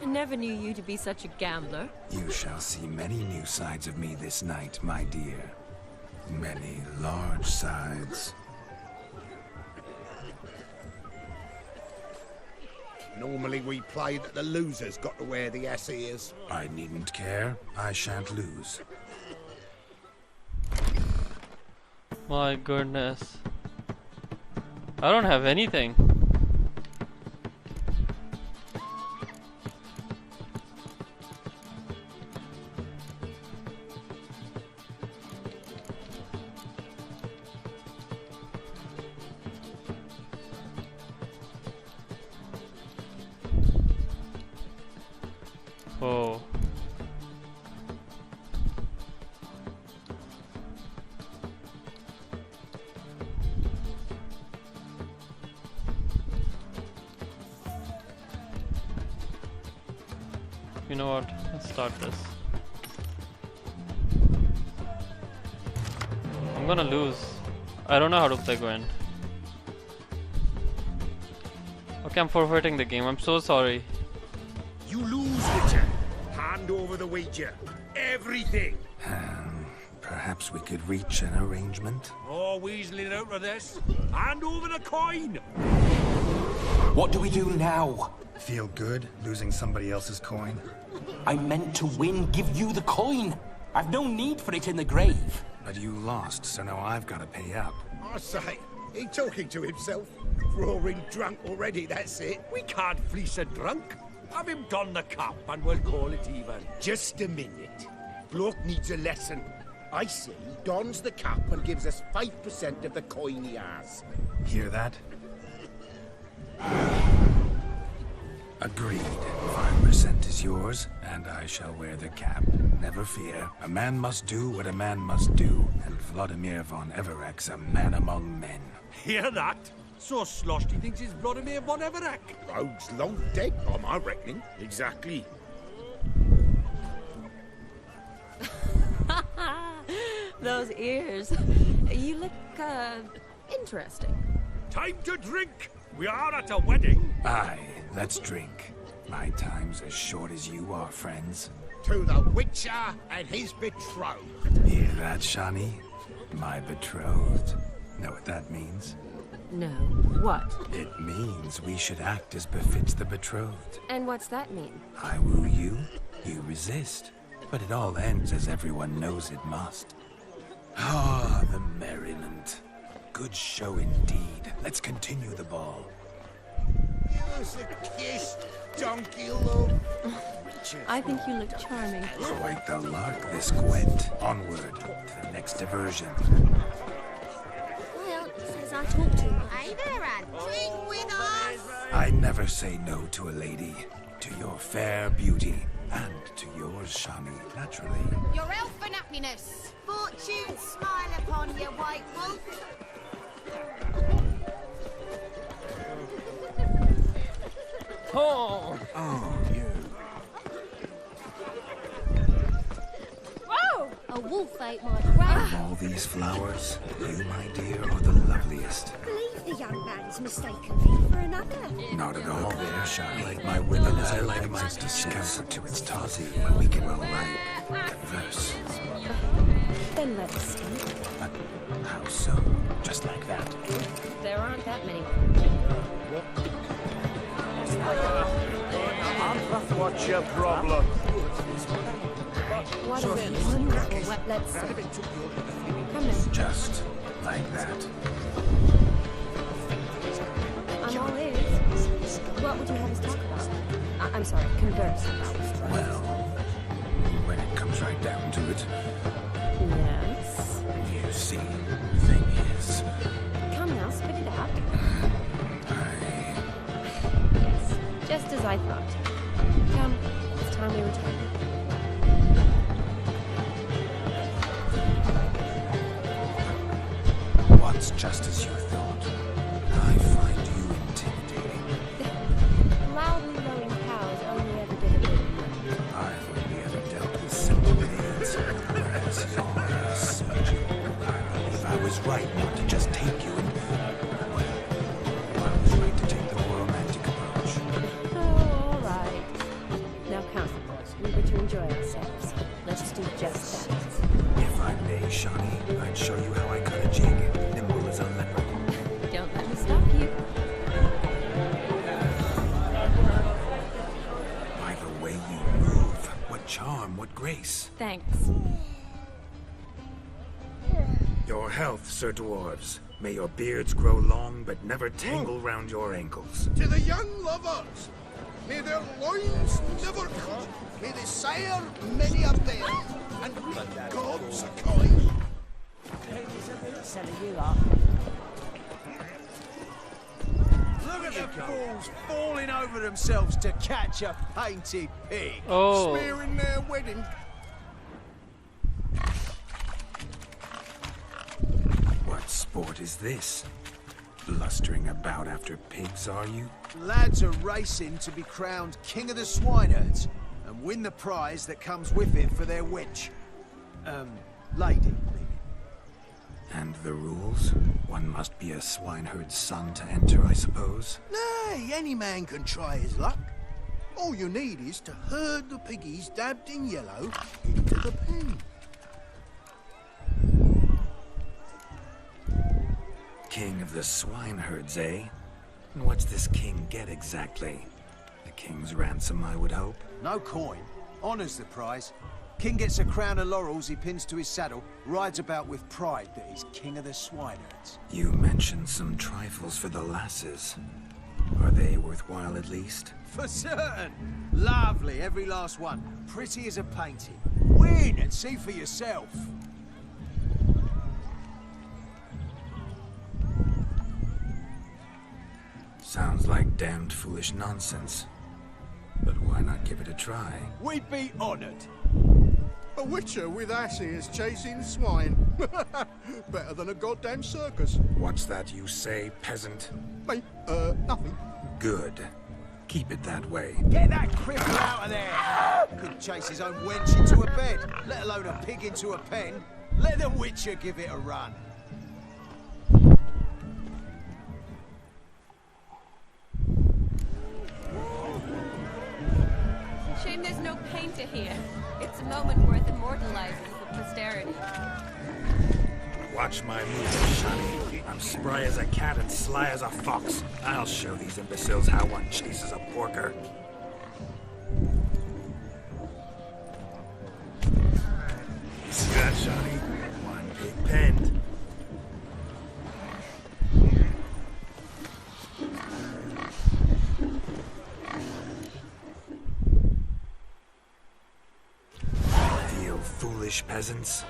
I never knew you to be such a gambler. You shall see many new sides of me this night, my dear. Many large sides. Normally we play that the loser's got to wear the ass ears. I needn't care. I shan't lose. My goodness. I don't have anything. Oh. You know what? Let's start this. I'm gonna lose. I don't know how to play Gwent. Okay, I'm forfeiting the game. I'm so sorry. You lose, Witcher. Hand over the wager. Everything. Perhaps we could reach an arrangement. Oh, weaseling out of this. Hand over the coin. What do we do now? Feel good losing somebody else's coin? I meant to win, give you the coin. I've no need for it in the grave. But you lost, so now I've got to pay up. I say, he talking to himself. Roaring drunk already, that's it. We can't fleece a drunk. Have him don the cap and we'll call it even. Just a minute. Bloke needs a lesson. I say he dons the cap and gives us 5% of the coin he has. Hear that? Agreed. 5% is yours, and I shall wear the cap. Never fear. A man must do what a man must do, and Vladimir von Everek's a man among men. Hear that? So sloshed he thinks he's Vladimir von Everek. Rogue's long dead, by my reckoning. Exactly. Those ears. You look, interesting. Time to drink. We are at a wedding. Aye, let's drink. My time's as short as you are, friends. To the Witcher and his betrothed. Hear that, Shani? My betrothed. Know what that means? No. What? It means we should act as befits the betrothed. And what's that mean? I woo you, you resist. But it all ends as everyone knows it must. Ah, the merriment. Good show indeed. Let's continue the ball. Give us a kiss, donkey love. I think you look charming. Quite the lark, this Gwent. Onward to the next diversion. Well, says I talk too much. Hey there, Anne. Drink with us. I never say no to a lady. To your fair beauty. And to yours, Shani, naturally. Your elfin happiness. Fortune smile upon you, white wolf. Oh! Oh, you. Whoa! A wolf ate my grand. Of all these flowers, you, my dear, are the loveliest. I believe the young man's mistaken me for another. Not at all there, Shani. Like my women, I like my discomfort to its tawsy, but we can well converse. Then let us stay. How so? Just like that? There aren't that many. What's your problem? What is it? Wonderful. Let's see. Come in. Just like that. I'm all ears. What would you have us talk about? I'm sorry, converse about. Well, when it comes right down to it, Yes. you see, the thing is, Come now, spit it out. I... Yes, just as I thought. Come, it's time we return. What's just as you thought? I find you intimidating. Loudly lowing cows only ever did a little. I've only ever dealt with simple needs, whereas you're a surgeon. I believe I was right not to just take you and... Well, I was right to take the more romantic approach. Oh, all right. Now come, we were to enjoy ourselves. Let's do just that. If I may, Shani, I'd show you how I cut a jig, nimble as a leopard. Don't let me stop you. By the way you move, what charm, what grace. Thanks. Your health, Sir Dwarves. May your beards grow long, but never tangle round your ankles. To the young lovers, may their loins never cut. May they sire many a bear and reap gobs of coin. Look at the fools falling over themselves to catch a painted pig. Oh. Smearing their wedding. What sport is this? Blustering about after pigs, are you? Lads are racing to be crowned King of the Swineherds and win the prize that comes with it for their wench. Lady. And the rules? One must be a swineherd's son to enter, I suppose. Nay, any man can try his luck. All you need is to herd the piggies dabbed in yellow into the pen. King of the swineherds, eh? And what's this king get exactly? The king's ransom, I would hope. No coin. Honours the prize. King gets a crown of laurels he pins to his saddle, rides about with pride that he's King of the Swineherds. You mentioned some trifles for the lasses. Are they worthwhile at least? For certain. Lovely, every last one. Pretty as a painting. Win and see for yourself. Sounds like damned foolish nonsense. But why not give it a try? We'd be honoured. A witcher with asses chasing swine. Better than a goddamn circus. What's that you say, peasant? Mate, nothing. Good. Keep it that way. Get that cripple out of there! Couldn't chase his own wench into a bed, let alone a pig into a pen. Let the witcher give it a run. Shame there's no painter here. It's a moment worth immortalizing for posterity. Watch my moves, Shani. I'm spry as a cat and sly as a fox. I'll show these imbeciles how one chases a porker. You see that, Shani? One big pen. Feel foolish, peasants?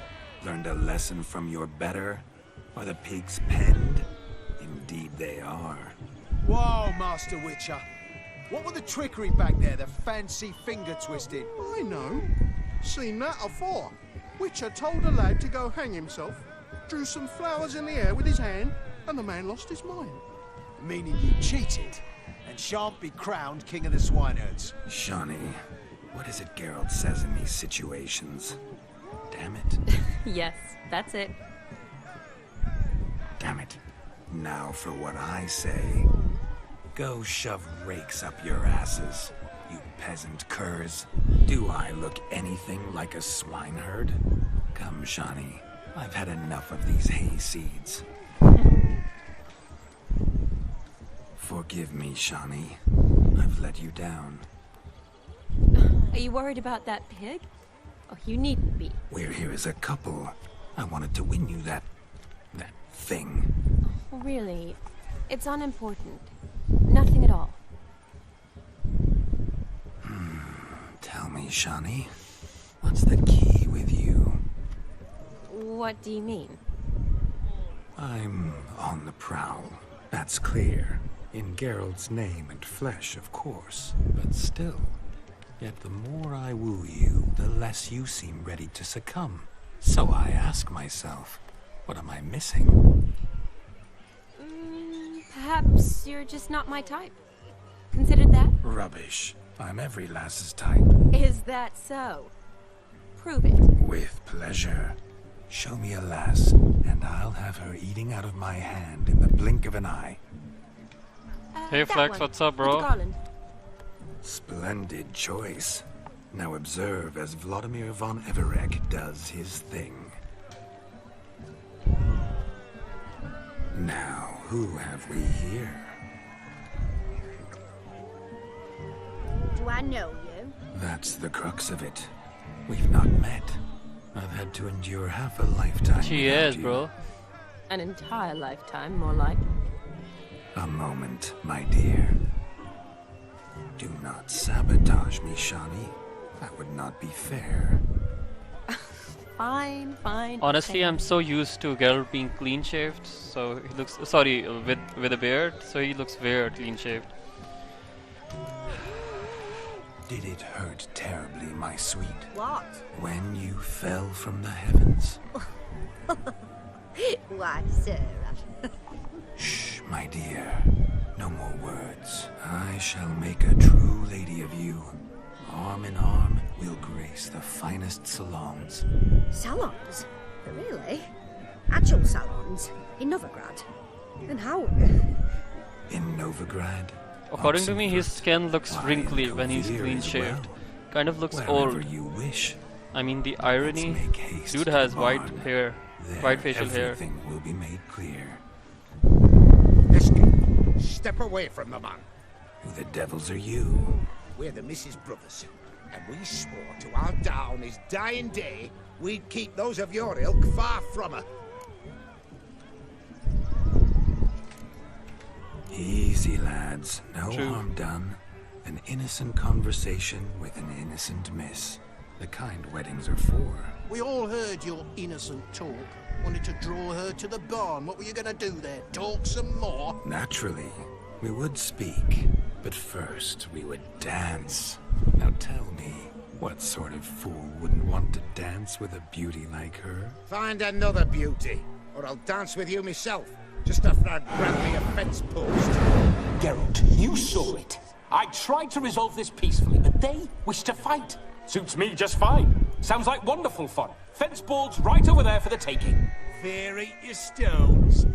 Learned a lesson from your better? Are the pigs penned? Indeed they are. Whoa, Master Witcher. What were the trickery back there, the fancy finger twisting? I know. Seen that afore. Witcher told a lad to go hang himself, drew some flowers in the air with his hand, and the man lost his mind. Meaning you cheated, and shan't be crowned King of the Swineherds. Shani, what is it Geralt says in these situations? Damn it. Yes, that's it. Damn it. Now for what I say. Go shove rakes up your asses, you peasant curs. Do I look anything like a swineherd? Come, Shawnee. I've had enough of these hay seeds. Forgive me, Shawnee. I've let you down. Are you worried about that pig? Oh, you needn't be. We're here as a couple. I wanted to win you that thing. Really, it's unimportant. Nothing at all. Tell me, Shawnee, what's the key with you? What do you mean? I'm on the prowl. That's clear. In Geralt's name and flesh, of course. But still. Yet the more I woo you, the less you seem ready to succumb. So I ask myself, what am I missing? Perhaps you're just not my type. Considered that? Rubbish. I'm every lass's type. Is that so? Prove it. With pleasure. Show me a lass, and I'll have her eating out of my hand in the blink of an eye. Hey Flex, what's up, bro? Splendid choice. Now observe as Vladimir von Everek does his thing. Now, who have we here? Do I know you? That's the crux of it. We've not met. I've had to endure half a lifetime. She is, bro. An entire lifetime, more like. A moment, my dear. Do not sabotage me, Shawnee. That would not be fair. Fine. Honestly, okay. I'm so used to Geralt being clean shaved, so he looks with a beard, so he looks very clean shaved. Did it hurt terribly, my sweet? What? When you fell from the heavens? Why, Sarah? Shh, my dear. No more words. I shall make a true lady of you. Arm in arm, we'll grace the finest salons. Salons? Really? Actual salons? In Novigrad? And how? In Novigrad? According to me, his skin looks wrinkly when he's clean shaved. Kind of looks old. You wish. I mean, the irony. Dude has white hair, white facial hair. Everything will be made clear. Listen, step away from the man. Who the devils are you? We're the Mrs. Brothers, and we swore to our down his dying day we'd keep those of your ilk far from her. Easy, lads. No True. harm done. An innocent conversation with an innocent miss. The kind weddings are for. We all heard your innocent talk. Wanted to draw her to the barn. What were you gonna do there? Talk some more? Naturally, we would speak. But first, we would dance. Now tell me, what sort of fool wouldn't want to dance with a beauty like her? Find another beauty, or I'll dance with you myself. Just after I grab me a fence post. Geralt, you saw it. I tried to resolve this peacefully, but they wish to fight. Suits me just fine. Sounds like wonderful fun. Fence boards right over there for the taking. Fear eat your stones.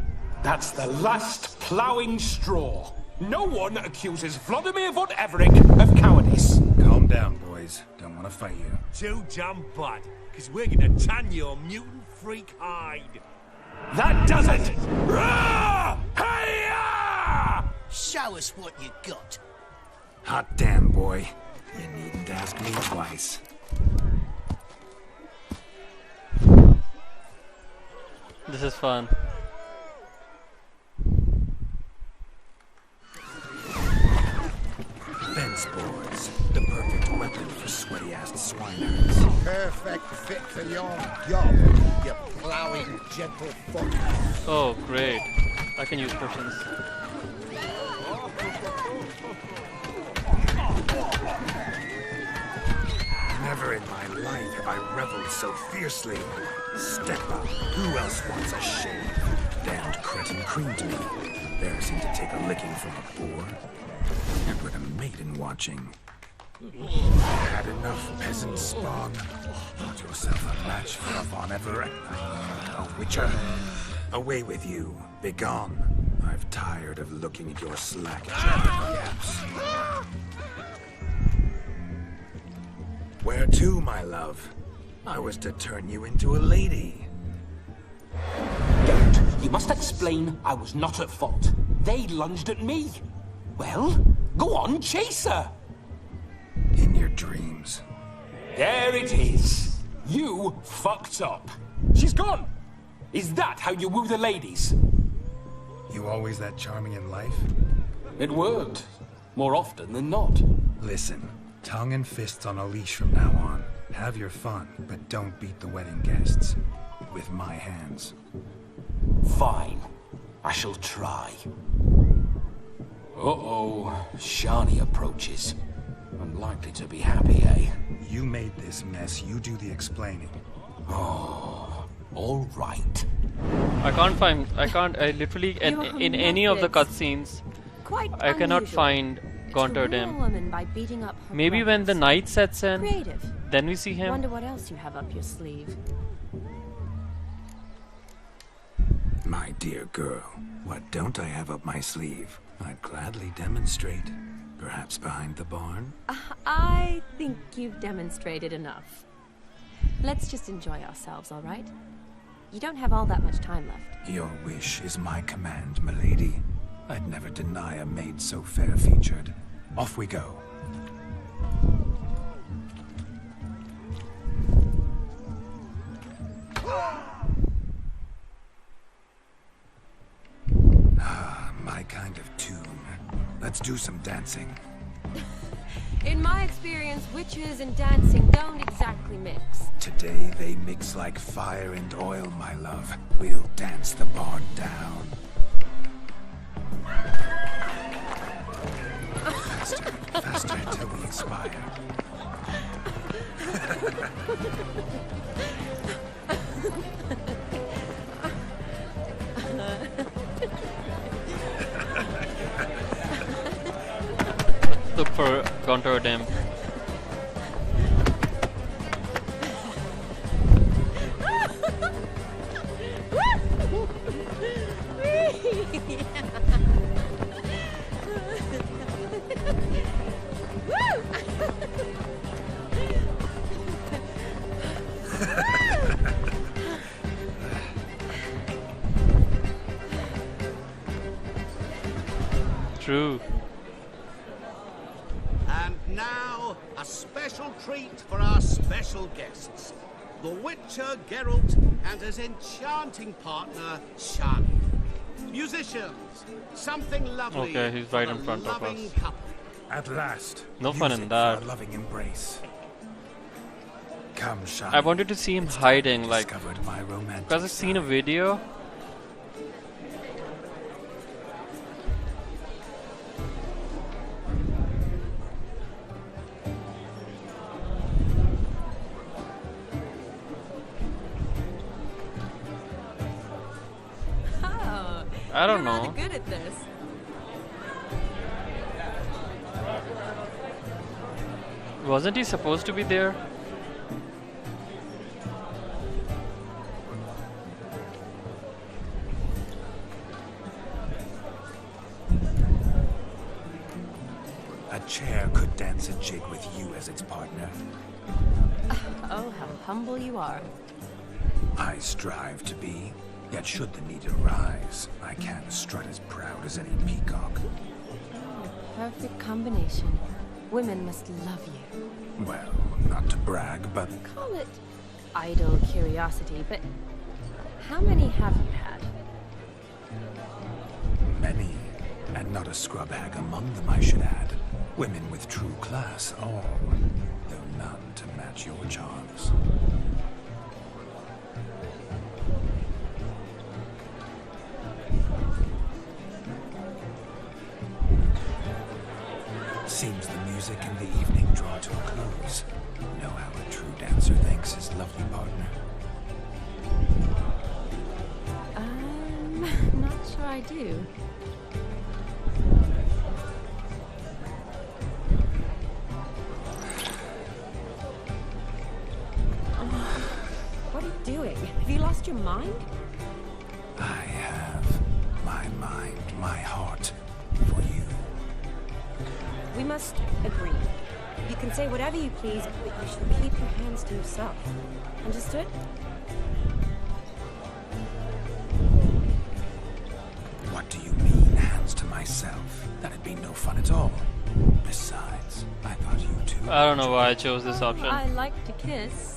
That's the last ploughing straw. No one accuses Vladimir von Everek of cowardice. Calm down, boys. Don't want to fight you. Too damn bad, because we're gonna tan your mutant freak hide. That does it! Rah! Hey-ya! Show us what you got. Hot damn, boy. You needn't ask me twice. This is fun. Fence boards. The perfect weapon for sweaty-assed swineherds. Perfect fit for your job, you ploughing gentlefolk. Oh, great. I can use potions. Never in my life have I reveled so fiercely. Step up. Who else wants a shave? Damned cretin creamed me. Embarrassing to take a licking from a boar. And with a maiden watching. Had enough, peasant spawn. Got yourself a match for a Von Everett. A witcher. Away with you. Begone. I've tired of looking at your slack yaps. Where to, my love? I was to turn you into a lady. Don't. You must explain I was not at fault. They lunged at me. Well, go on, chase her. In your dreams. There it is. You fucked up. She's gone. Is that how you woo the ladies? You always that charming in life? It worked. More often than not. Listen, tongue and fists on a leash from now on. Have your fun, but don't beat the wedding guests. With my hands. Fine. I shall try. Uh-oh. Shani approaches. Unlikely to be happy, eh? You made this mess. You do the explaining. Oh, all right. I literally, in any of the cutscenes, I cannot find Gaunterdam. Maybe when the night sets in, then we see him. Wonder what else you have up your sleeve. My dear girl, what don't I have up my sleeve? I'd gladly demonstrate. Perhaps behind the barn? I think you've demonstrated enough. Let's just enjoy ourselves, all right? You don't have all that much time left. Your wish is my command, milady. I'd never deny a maid so fair-featured. Off we go. Ah, my kind of tune. Let's do some dancing. In my experience, witches and dancing don't exactly mix. Today they mix like fire and oil, my love. We'll dance the barn down. Faster, faster till we expire. Look for Gaunterdam. True. And now, a special treat for our special guests. The Witcher Geralt and his enchanting partner, Shani. Musicians, something lovely. Okay, he's right in for a front of loving us. couple. At last. No fun in music that. for a loving embrace. Come, Shani. I wanted to see him hiding, like, discovered my romantic because I've seen a video. Oh, I don't you're know. rather good at this. Wasn't he supposed to be there? A chair could dance a jig with you as its partner. Oh, how humble you are. I strive to be, yet should the need arise, I can strut as proud as any peacock. Perfect combination. Women must love you. Well, not to brag, but Call it idle curiosity, but how many have you had? many, and not a scrub hag among them, I should add. Women with true class, all, though none to match your charms. Seems the music and the evening draw to a close. Know how a true dancer thanks his lovely partner. Not sure I do. doing? Have you lost your mind? I have my mind, my heart for you. We must agree. You can say whatever you please, but you should keep your hands to yourself. Understood? What do you mean, hands to myself? That'd be no fun at all. Besides, I thought you two... I don't know why I chose this option. I like to kiss.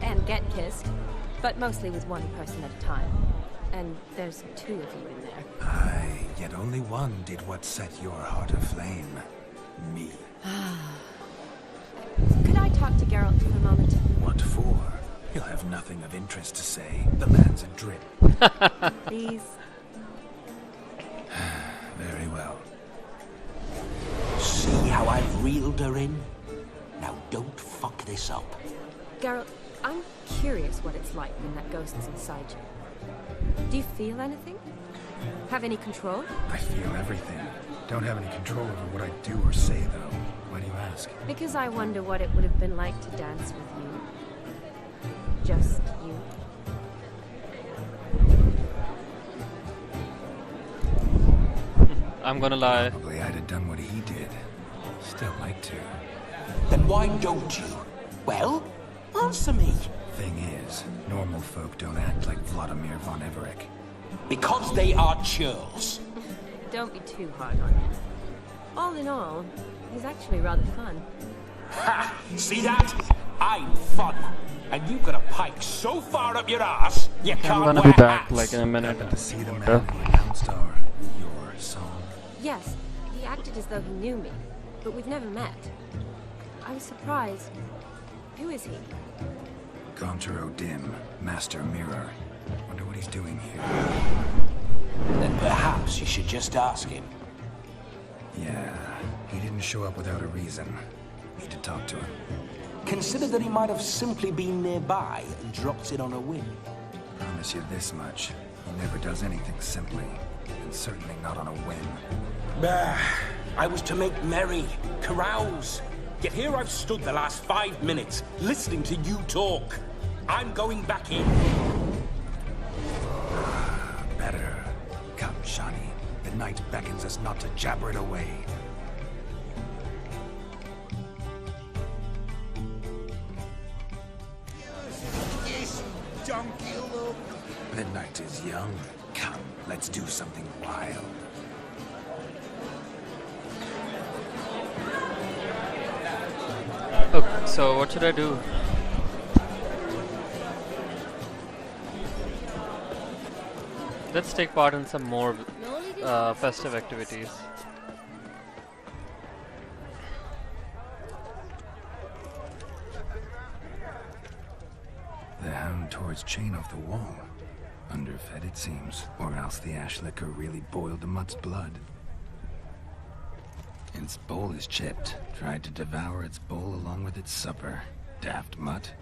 And get kissed. But mostly with one person at a time. And there's two of you in there. Aye, yet only one did what set your heart aflame. Me. Could I talk to Geralt for a moment? What for? He'll have nothing of interest to say. The man's adrip. Please. Very well. See how I've reeled her in? Now don't fuck this up. Geralt, I'm curious what it's like when that ghost's inside you. Do you feel anything? Have any control? I feel everything. Don't have any control over what I do or say, though. Why do you ask? Because I wonder what it would have been like to dance with you. Just you. I'm gonna lie. Probably I'd have done what he did. Still like to. Then why don't you? Well, answer me. Thing is, normal folk don't act like Vladimir von Everett. Because they are churls. Don't be too hard on him. All in all, he's actually rather fun. Ha! See that? I'm fun. And you've got a pike so far up your ass, you can't I'm gonna wear be back hats. like in a minute. To see the man who announced your song. Yes, he acted as though he knew me, but we've never met. I was surprised. Who is he? Gaunter O'Dim, Master Mirror. Wonder what he's doing here. Then perhaps you should just ask him. Yeah, he didn't show up without a reason. Need to talk to him. Consider that he might have simply been nearby and dropped it on a whim. Promise you this much. He never does anything simply. And certainly not on a whim. Bah, I was to make merry, carouse. Yet here I've stood the last 5 minutes, listening to you talk. I'm going back in. Better. Come, Shani. The night beckons us not to jabber it away. Yes, donkey look. The night is young. Come, let's do something wild. Okay, so what should I do? Let's take part in some more festive activities. The hound tore its chain off the wall. Underfed, it seems. Or else the ash liquor really boiled the mutt's blood. Its bowl is chipped. Tried to devour its bowl along with its supper. Daft mutt.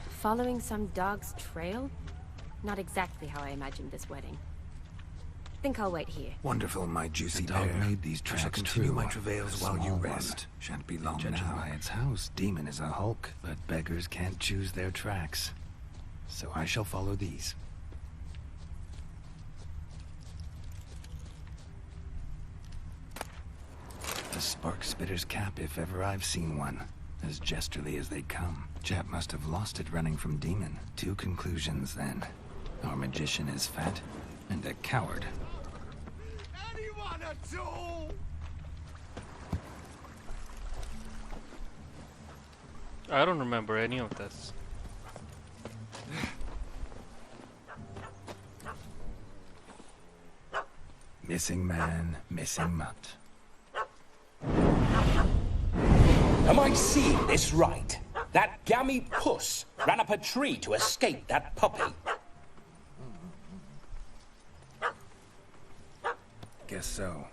Following some dog's trail? Not exactly how I imagined this wedding. Think I'll wait here. Wonderful, my juicy dog made these tracks. I shall continue my travails while you rest. Shan't be long now. Judging by its house, demon is a hulk, but beggars can't choose their tracks. So I shall follow these. A spark spitter's cap, if ever I've seen one. As jesterly as they come. Chap must have lost it running from demon. 2 conclusions, then. Our magician is fat, and a coward. Anyone at all? I don't remember any of this. Missing man, missing mutt. Am I seeing this right? That gammy puss ran up a tree to escape that puppy. Guess so.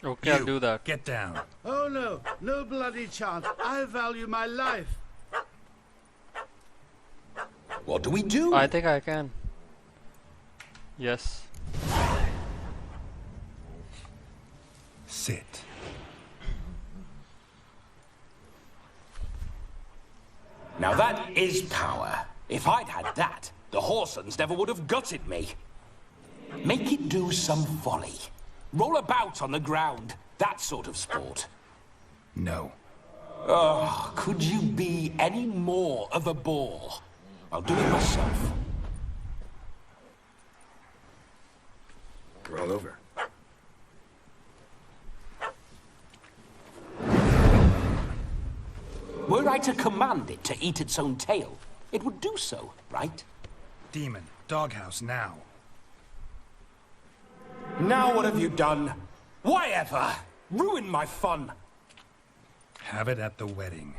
Okay, I'll do that. Get down. Oh no, no bloody chance. I value my life. What do we do? I think I can. Yes. Sit. Now that is power. If I'd had that, the Horsons never would have gutted me. Make it do some folly. Roll about on the ground. That sort of sport. No. Oh, could you be any more of a bore? I'll do it myself. Roll over. Were I to command it to eat its own tail, it would do so, right? Demon, doghouse now. Now what have you done? Why ever? Ruin my fun. Have it at the wedding.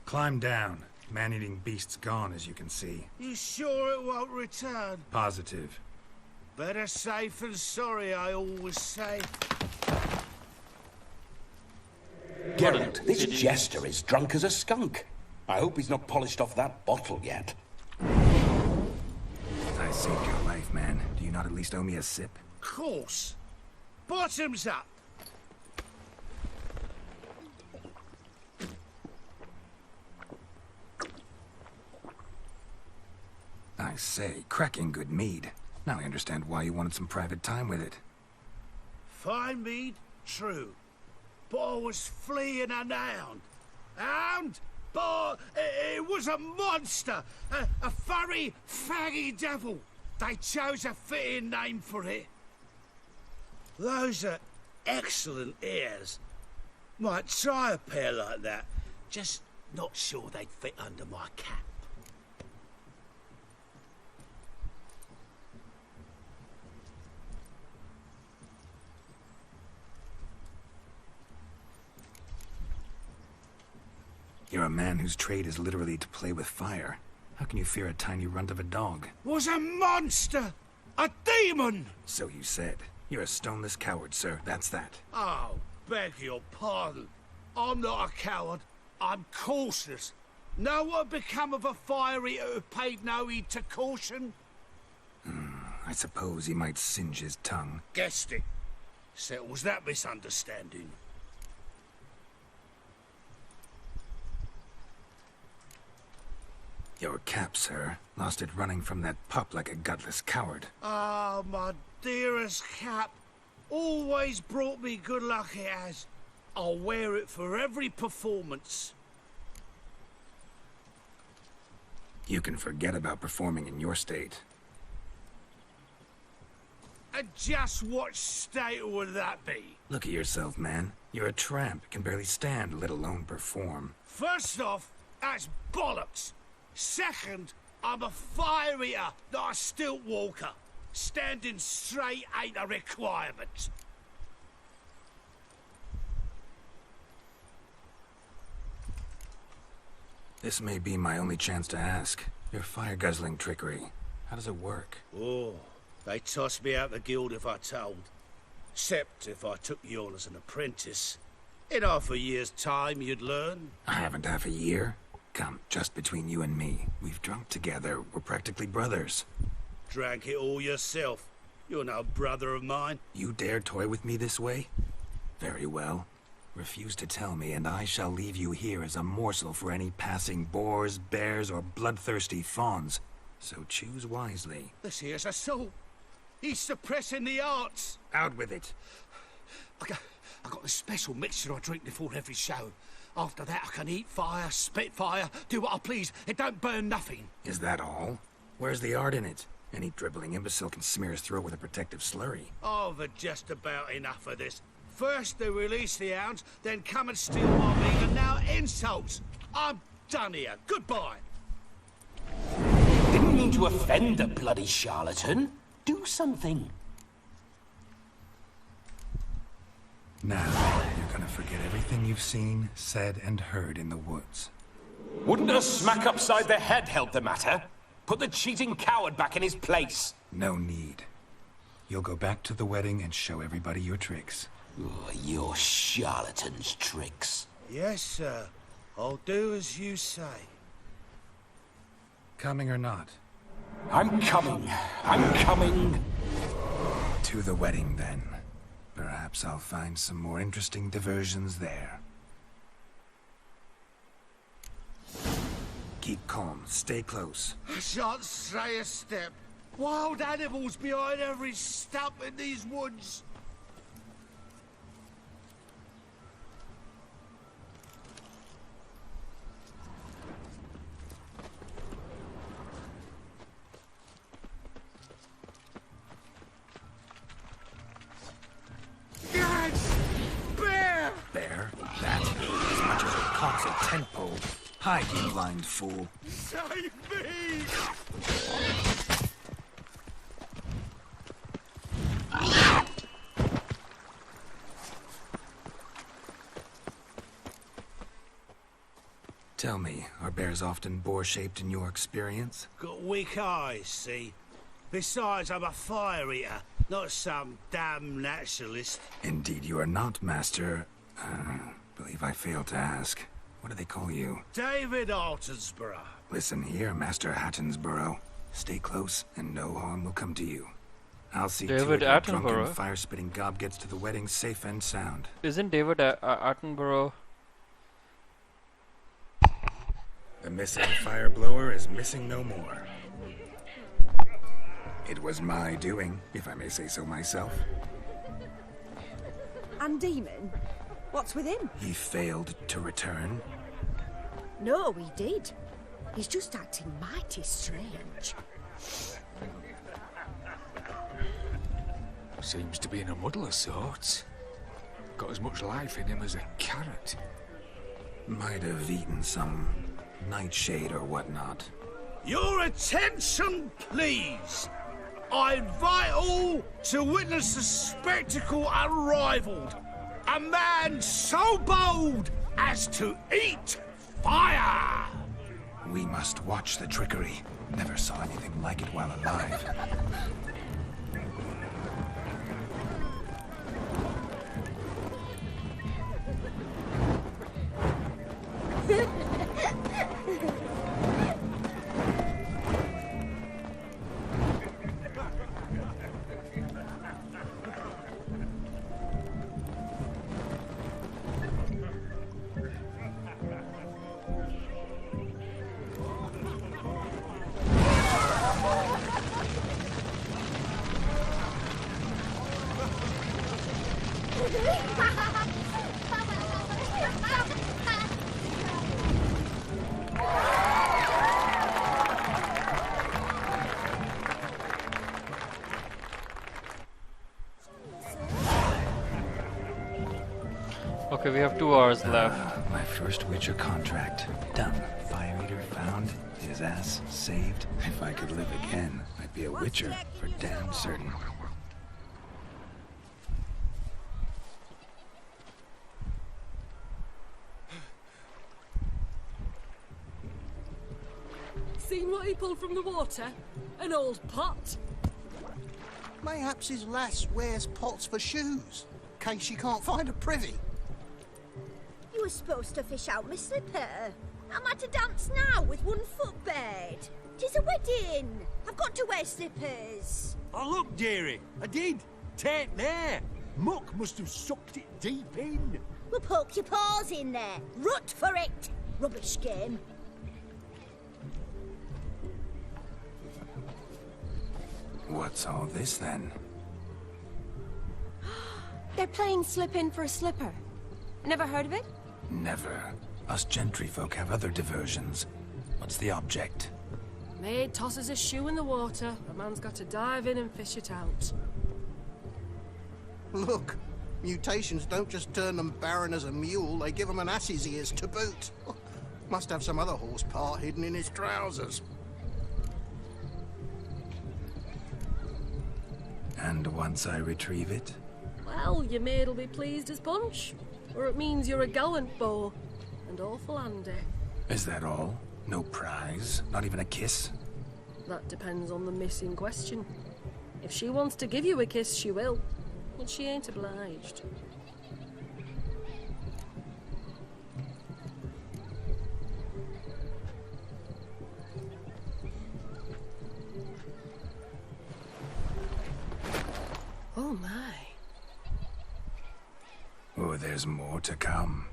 Climb down. Man-eating beast's gone, as you can see. You sure it won't return? Positive. Better safe than sorry, I always say. Geralt, this jester is drunk as a skunk. I hope he's not polished off that bottle yet. I saved your life, man. Do you not at least owe me a sip? Course. Bottoms up. I say, cracking good mead. Now I understand why you wanted some private time with it. Fine mead, true. But I was fleeing an hound. Hound? But it was a monster. A furry, faggy devil. They chose a fitting name for it. Those are excellent ears. Might try a pair like that. Just not sure they'd fit under my cap. You're a man whose trade is literally to play with fire. How can you fear a tiny runt of a dog? Was a monster! A demon! So you said. You're a stoneless coward, sir. That's that. Oh, beg your pardon. I'm not a coward. I'm cautious. Know what become of a fire eater who paid no heed to caution? I suppose he might singe his tongue. Guessed it. Settles that misunderstanding. Your cap, sir. Lost it running from that pup like a gutless coward. Ah, my dearest cap. Always brought me good luck it has. I'll wear it for every performance. You can forget about performing in your state. And just what state would that be? Look at yourself, man. You're a tramp, can barely stand, let alone perform. First off, that's bollocks. Second, I'm a fire eater, not a stilt walker. Standing straight ain't a requirement. This may be my only chance to ask. Your fire-guzzling trickery, how does it work? Oh, they toss me out the guild if I told. Except if I took you on as an apprentice. In half a year's time, you'd learn. I haven't half a year. Come, just between you and me. We've drunk together. We're practically brothers. Drank it all yourself. You're no brother of mine. You dare toy with me this way? Very well. Refuse to tell me, and I shall leave you here as a morsel for any passing boars, bears, or bloodthirsty fawns. So choose wisely. This here's assault. He's suppressing the arts. Out with it. I got this special mixture I drink before every show. After that, I can eat fire, spit fire, do what I please. It don't burn nothing. Is that all? Where's the art in it? Any dribbling imbecile can smear his throat with a protective slurry. I've had just about enough of this. First they release the hounds, then come and steal my meat, and now insults. I'm done here. Goodbye. Didn't mean to offend the bloody charlatan. Do something. Now, you're gonna forget everything you've seen, said, and heard in the woods. Wouldn't a smack upside the head help the matter? Put the cheating coward back in his place. No need. You'll go back to the wedding and show everybody your tricks. Oh, your charlatan's tricks. Yes, sir. I'll do as you say. Coming or not? I'm coming. I'm coming. To the wedding, then. Perhaps I'll find some more interesting diversions there. Keep calm. Stay close. I shan't stray a step. Wild animals behind every stump in these woods. Bear! Bear? That? As much as it cocks a tent pole. Hide, you blind fool. Save me! Tell me, are bears often boar-shaped in your experience? Got weak eyes, see? Besides, I'm a fire eater, not some damn naturalist. Indeed you are not, Master. Believe I failed to ask. What do they call you? David Altonsborough. Listen here, Master Hattonsborough. Stay close, and no harm will come to you. I'll see David to it that drunken, Attenborough? fire-spitting gob gets to the wedding safe and sound. Isn't David Attenborough? The missing fire blower is missing no more. It was my doing, if I may say so myself. And Demon? What's with him? He failed to return. No, he did. He's just acting mighty strange. Seems to be in a muddle of sorts. Got as much life in him as a carrot. Might have eaten some nightshade or whatnot. Your attention, please! I invite all to witness a spectacle unrivaled. A man so bold as to eat fire! We must watch the trickery. Never saw anything like it while alive. Okay, we have 2 hours left. My first Witcher contract. Done. Fire Eater found. His ass saved. If I could live again, I'd be a Witcher for damn certain. Seen what he pulled from the water? An old pot? Mayhaps his lass wears pots for shoes, in case she can't find a privy. You were supposed to fish out my slipper. Am I to dance now with one foot bared? 'Tis a wedding. I've got to wear slippers. Oh, look, dearie. I did. Take there. Muck must have sucked it deep in. Well, poke your paws in there. Rut for it. Rubbish game. What's all this then? They're playing slip in for a slipper. Never heard of it? Never. Us gentry folk have other diversions. What's the object? Maid tosses a shoe in the water. A man's got to dive in and fish it out. Look, mutations don't just turn them barren as a mule, they give them an ass's ears to boot. Must have some other horse part hidden in his trousers. And once I retrieve it? Well, your maid'll be pleased as punch. Or it means you're a gallant beau. And awful handy. Is that all? No prize? Not even a kiss? That depends on the miss in question. If she wants to give you a kiss, she will. But she ain't obliged. Oh my. For there's more to come.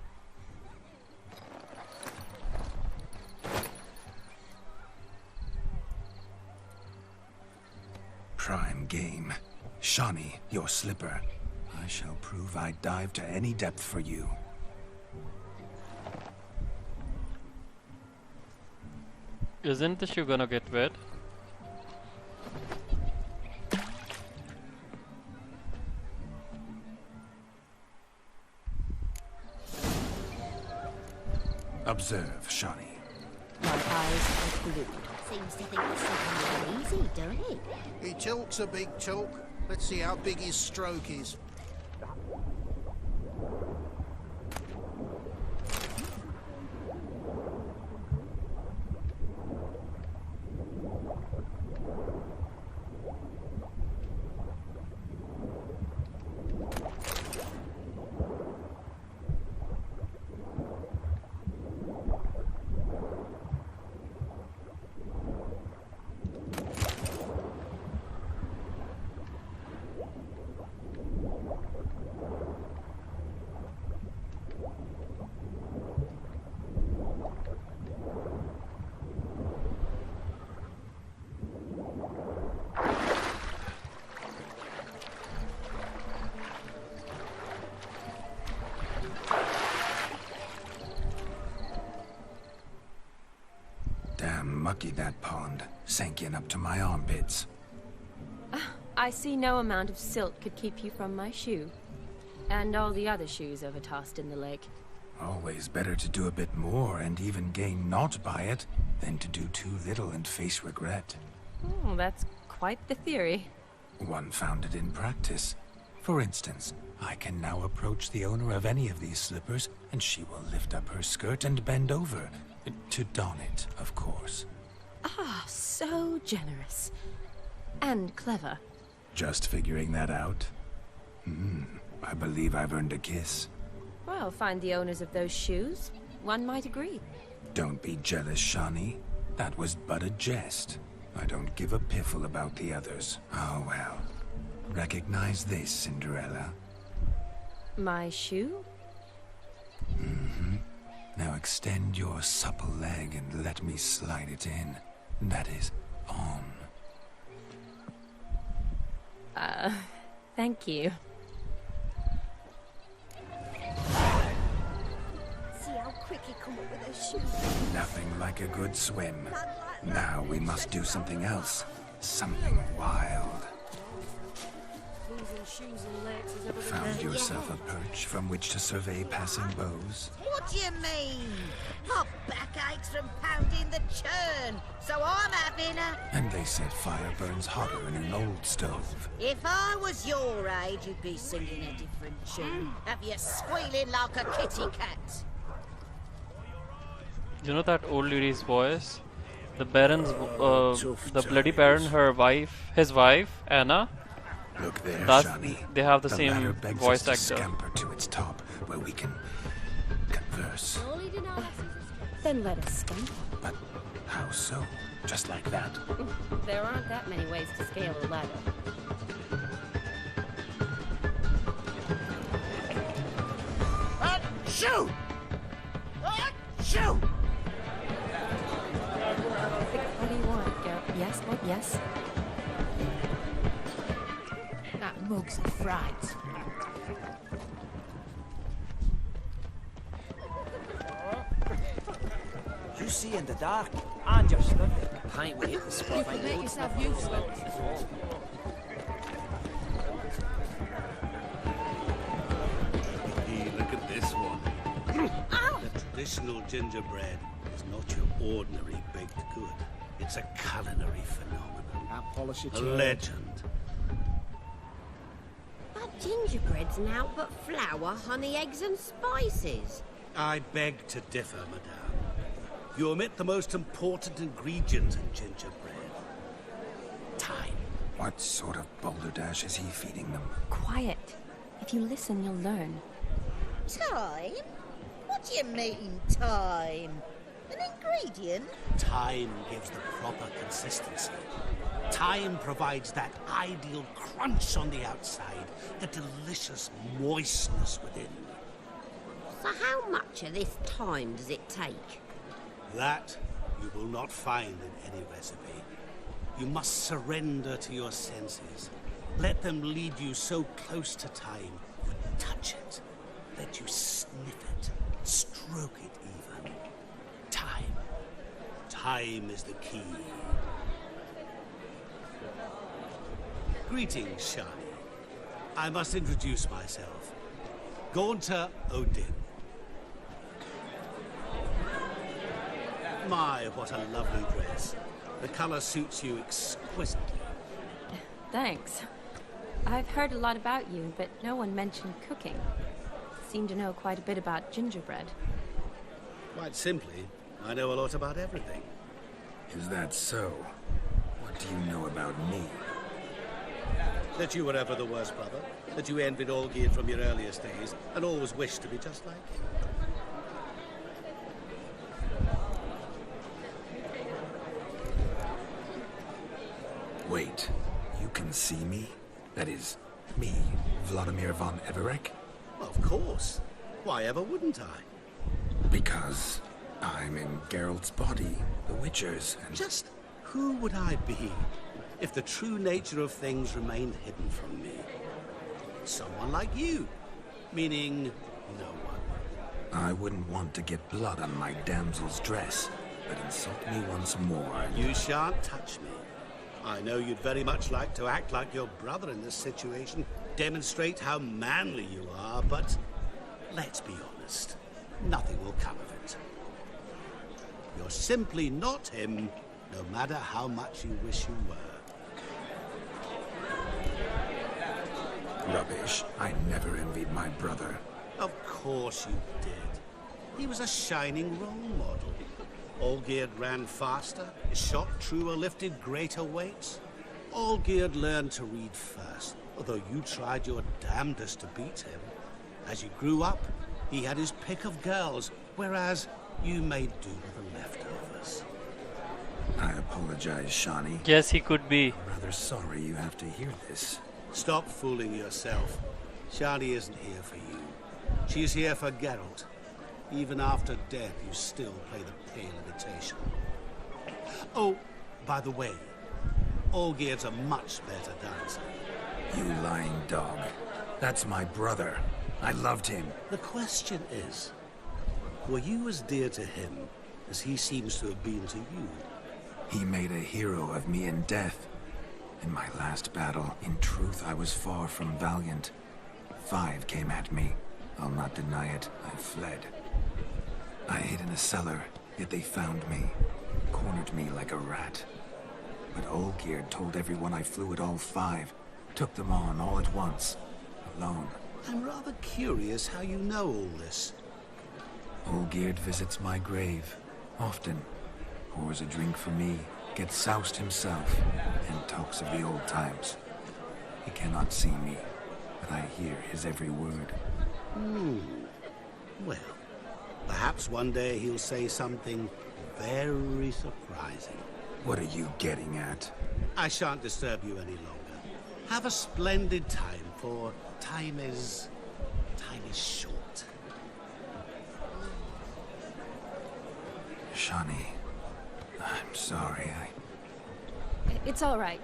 Prime game. Shawnee, your slipper. I shall prove I'd dive to any depth for you. Isn't the shoe gonna get wet? Observe, Shawnee. My eyes are blue. Seems to think it's something easy, don't he? He talks a big talk. Let's see how big his stroke is. Mucky, that pond. Sank in up to my armpits. I see no amount of silt could keep you from my shoe. And all the other shoes overtossed in the lake. Always better to do a bit more and even gain naught by it than to do too little and face regret. Oh, that's quite the theory. One founded in practice. For instance, I can now approach the owner of any of these slippers, and she will lift up her skirt and bend over. To don it, of course. Ah, so generous. And clever. Just figuring that out? I believe I've earned a kiss. Well, find the owners of those shoes. One might agree. Don't be jealous, Shawnee. That was but a jest. I don't give a piffle about the others. Oh well. Recognize this, Cinderella. My shoe? Now extend your supple leg and let me slide it in. That is, on. Thank you. See how quick he come up with those shoes. Nothing like a good swim. Now we must do something else. Something wild. Losing shoes and legs is ever Found yourself a perch from which to survey passing bows? What do you mean? My back aches from pounding the churn, so I'm having a... And they said fire burns hotter in an old stove. If I was your age, you'd be singing a different tune. Have you squealing like a kitty cat? You know that old lady's voice? The Baron's, the bloody Baron, his wife, Anna. Look there, Shawnee. They have the ladder same begs voice us to actor. scamper to its top, where we can converse. Then let us scamper. But how so? Just like that? There aren't that many ways to scale a ladder. Shoo! Shoo! What do you want, girl? Yes, what? Yes? That mug's a fright. You see in the dark, and you're stuck. Paint will hit the spot. You can make yourself useless. Hey, look at this one. The traditional gingerbread is not your ordinary baked good. It's a culinary phenomenon. I'll polish it. A legend. That gingerbread's now but flour, honey, eggs and spices. I beg to differ, madame. You omit the most important ingredient in gingerbread. Time. What sort of balderdash is he feeding them? Quiet. If you listen, you'll learn. Time? What do you mean, time? An ingredient? Time gives the proper consistency. Time provides that ideal crunch on the outside, the delicious moistness within. How much of this time does it take? That you will not find in any recipe. You must surrender to your senses. Let them lead you so close to time. You touch it. Let you sniff it. Stroke it even. Time. Time is the key. Greetings, Shani. I must introduce myself. Gaunter Odin. My, what a lovely dress. The colour suits you exquisitely. Thanks. I've heard a lot about you, but no one mentioned cooking. Seem to know quite a bit about gingerbread. Quite simply, I know a lot about everything. Is that so? What do you know about me? That you were ever the worst brother, that you envied Olgierd from your earliest days, and always wished to be just like him. Wait, you can see me? That is, me, Vladimir von Everek? Of course. Why ever wouldn't I? Because I'm in Geralt's body, the Witcher's, and... Just who would I be if the true nature of things remained hidden from me? Someone like you. Meaning, no one. I wouldn't want to get blood on my damsel's dress, but insult me once more and... You shan't touch me. I know you'd very much like to act like your brother in this situation, demonstrate how manly you are, but let's be honest, nothing will come of it. You're simply not him, no matter how much you wish you were. Rubbish. I never envied my brother. Of course you did. He was a shining role model. Olgierd ran faster, shot truer, lifted greater weights. Olgierd learned to read first, although you tried your damnedest to beat him. As you grew up, he had his pick of girls, whereas you made do with the leftovers. I apologize, Shani. Yes, he could be. I'm rather sorry you have to hear this. Stop fooling yourself. Shani isn't here for you. She's here for Geralt. Even after death, you still play the pale imitation. Oh, by the way, Olgierd's a much better dancer. You lying dog. That's my brother. I loved him. The question is, were you as dear to him as he seems to have been to you? He made a hero of me in death. In my last battle, in truth, I was far from valiant. 5 came at me. I'll not deny it. I fled. I hid in a cellar, yet they found me. Cornered me like a rat. But Olgierd told everyone I flew at all 5. Took them on all at once. Alone. I'm rather curious how you know all this. Olgierd visits my grave. Often. Pours a drink for me. Gets soused himself. And talks of the old times. He cannot see me. But I hear his every word. Well, perhaps one day he'll say something very surprising. What are you getting at? I shan't disturb you any longer. Have a splendid time, for time is short. Shani, I'm sorry, It's all right.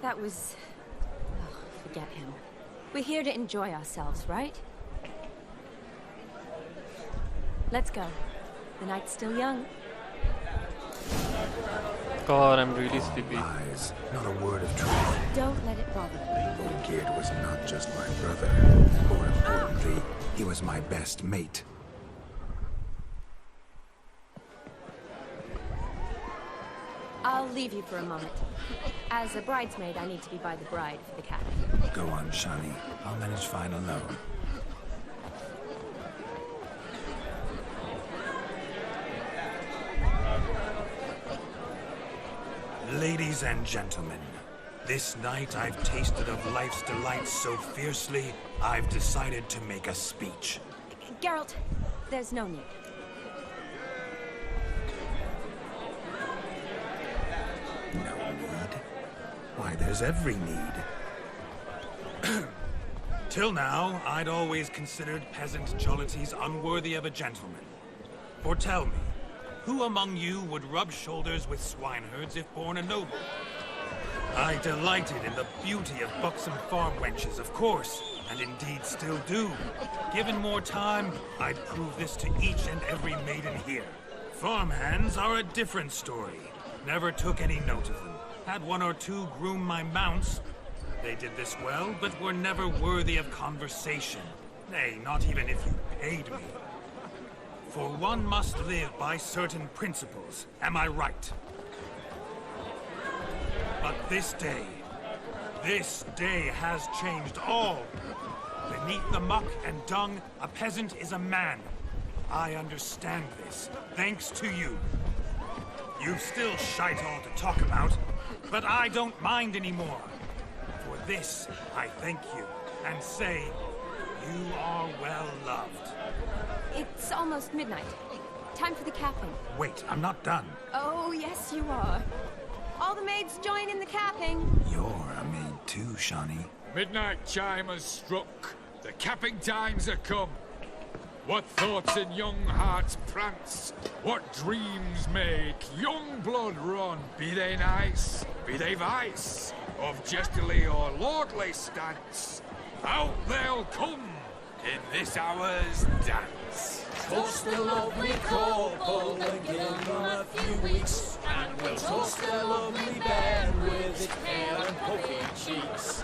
That was... Oh, forget him. We're here to enjoy ourselves, right? Let's go. The night's still young. God, I'm really sleepy. Lies, not a word of truth. Don't let it bother you. Olgierd was not just my brother. More importantly, he was my best mate. I'll leave you for a moment. As a bridesmaid, I need to be by the bride for the cabin. Go on, Shani. I'll manage fine alone. Ladies and gentlemen, this night I've tasted of life's delights so fiercely, I've decided to make a speech. Geralt, there's no need. No need? Why, there's every need. Till now, I'd always considered peasant jollities unworthy of a gentleman. For tell me, who among you would rub shoulders with swineherds if born a noble? I delighted in the beauty of buxom farm wenches, of course, and indeed still do. Given more time, I'd prove this to each and every maiden here. Farmhands are a different story. Never took any note of them. Had one or two groom my mounts. They did this well, but were never worthy of conversation. Nay, not even if you paid me. For one must live by certain principles, am I right? But this day has changed all. Beneath the muck and dung, a peasant is a man. I understand this, thanks to you. You've still shite all to talk about, but I don't mind anymore. For this, I thank you, and say, you are well loved. It's almost midnight. Time for the capping. Wait, I'm not done. Oh, yes, you are. All the maids join in the capping. You're a maid too, Shawnee. Midnight chime has struck. The capping times are come. What thoughts in young hearts prance? What dreams make young blood run? Be they nice, be they vice, of jestily or lordly stance, out they'll come in this hour's dance. Toast the lovely couple and give them a few weeks, and we'll toast the lovely bed with its pale and puffy cheeks.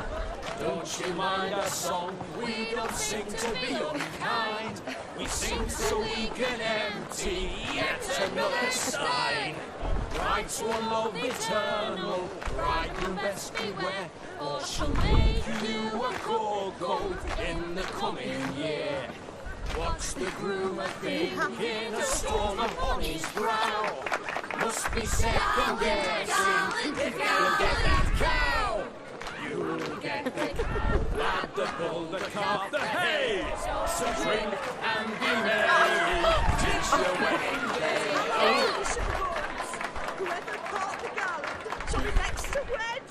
Don't you mind our song? We don't sing to be unkind. We sing so we can empty yet another stein. Bride's one love eternal, bridegroom best beware, or she'll make you a cocoa in the coming year. What's the groom a thinking? A storm upon his brow. Must be second guessing if you'll get that cow. You'll get the lad, the bull, the calf, the hay. So drink and be merry. Tis your wedding day. Whoever caught the garland shall be next to wed.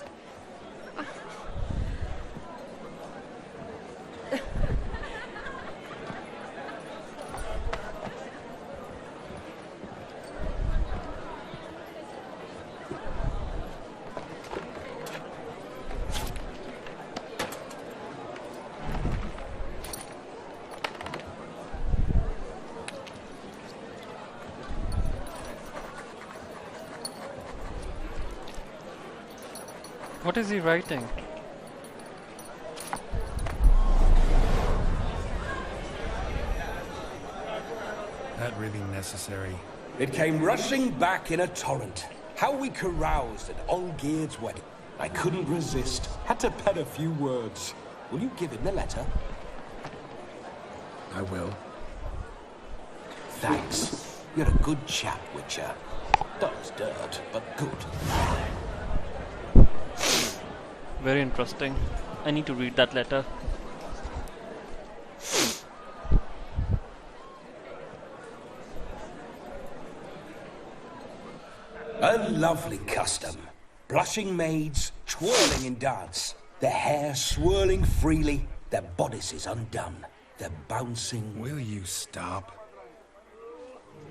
What is he writing? That really necessary? It came rushing back in a torrent. How we caroused at Olgierd's wedding. I couldn't resist. Had to pen a few words. Will you give him the letter? I will. Thanks. You're a good chap, Witcher. Dog's dirt, but good. Very interesting. I need to read that letter. A lovely custom. Blushing maids, twirling in dance. Their hair swirling freely, their bodices undone. They're bouncing... Will you stop?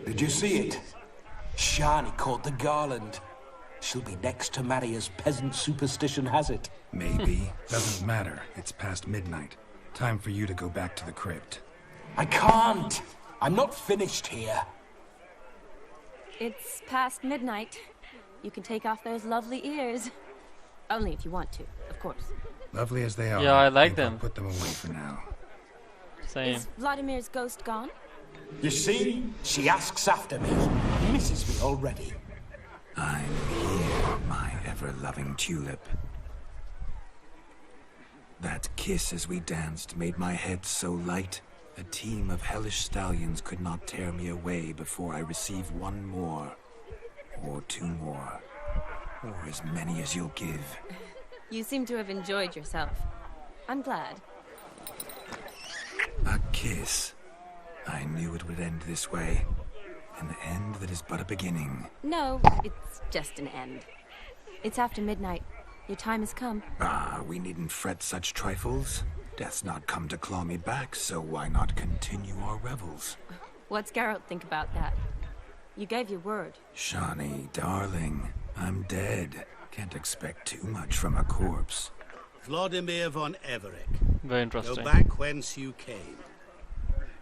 Did you see it? Shani caught the garland. She'll be next to marry as peasant superstition has it. Maybe. Doesn't matter. It's past midnight. Time for you to go back to the crypt. I can't. I'm not finished here. It's past midnight. You can take off those lovely ears. Only if you want to, of course. Lovely as they are. Yeah, I like them. I'll put them away for now. Same. Is Vladimir's ghost gone? You see? She asks after me. Misses me already. I'm here, my ever-loving tulip. That kiss as we danced made my head so light. A team of hellish stallions could not tear me away before I receive one more. Or two more. Or as many as you'll give. You seem to have enjoyed yourself. I'm glad. A kiss. I knew it would end this way. An end that is but a beginning. No, it's just an end. It's after midnight. Your time has come. Ah, we needn't fret such trifles. Death's not come to claw me back, so why not continue our revels? What's Geralt think about that? You gave your word. Shawnee, darling, I'm dead. Can't expect too much from a corpse. Vladimir von Everick. Very interesting. Go back whence you came.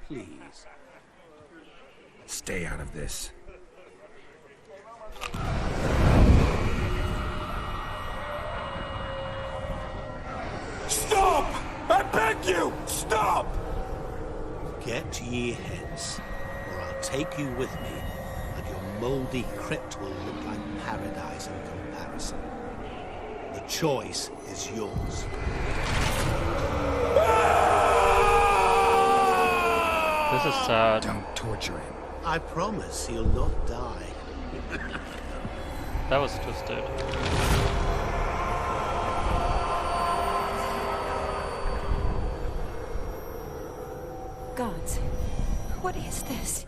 Please. Stay out of this. Stop! I beg you! Stop! Get ye hence, or I'll take you with me, and your mouldy crypt will look like paradise in comparison. The choice is yours. This is sad. Don't torture him. I promise he'll not die. That was twisted. Gods, what is this?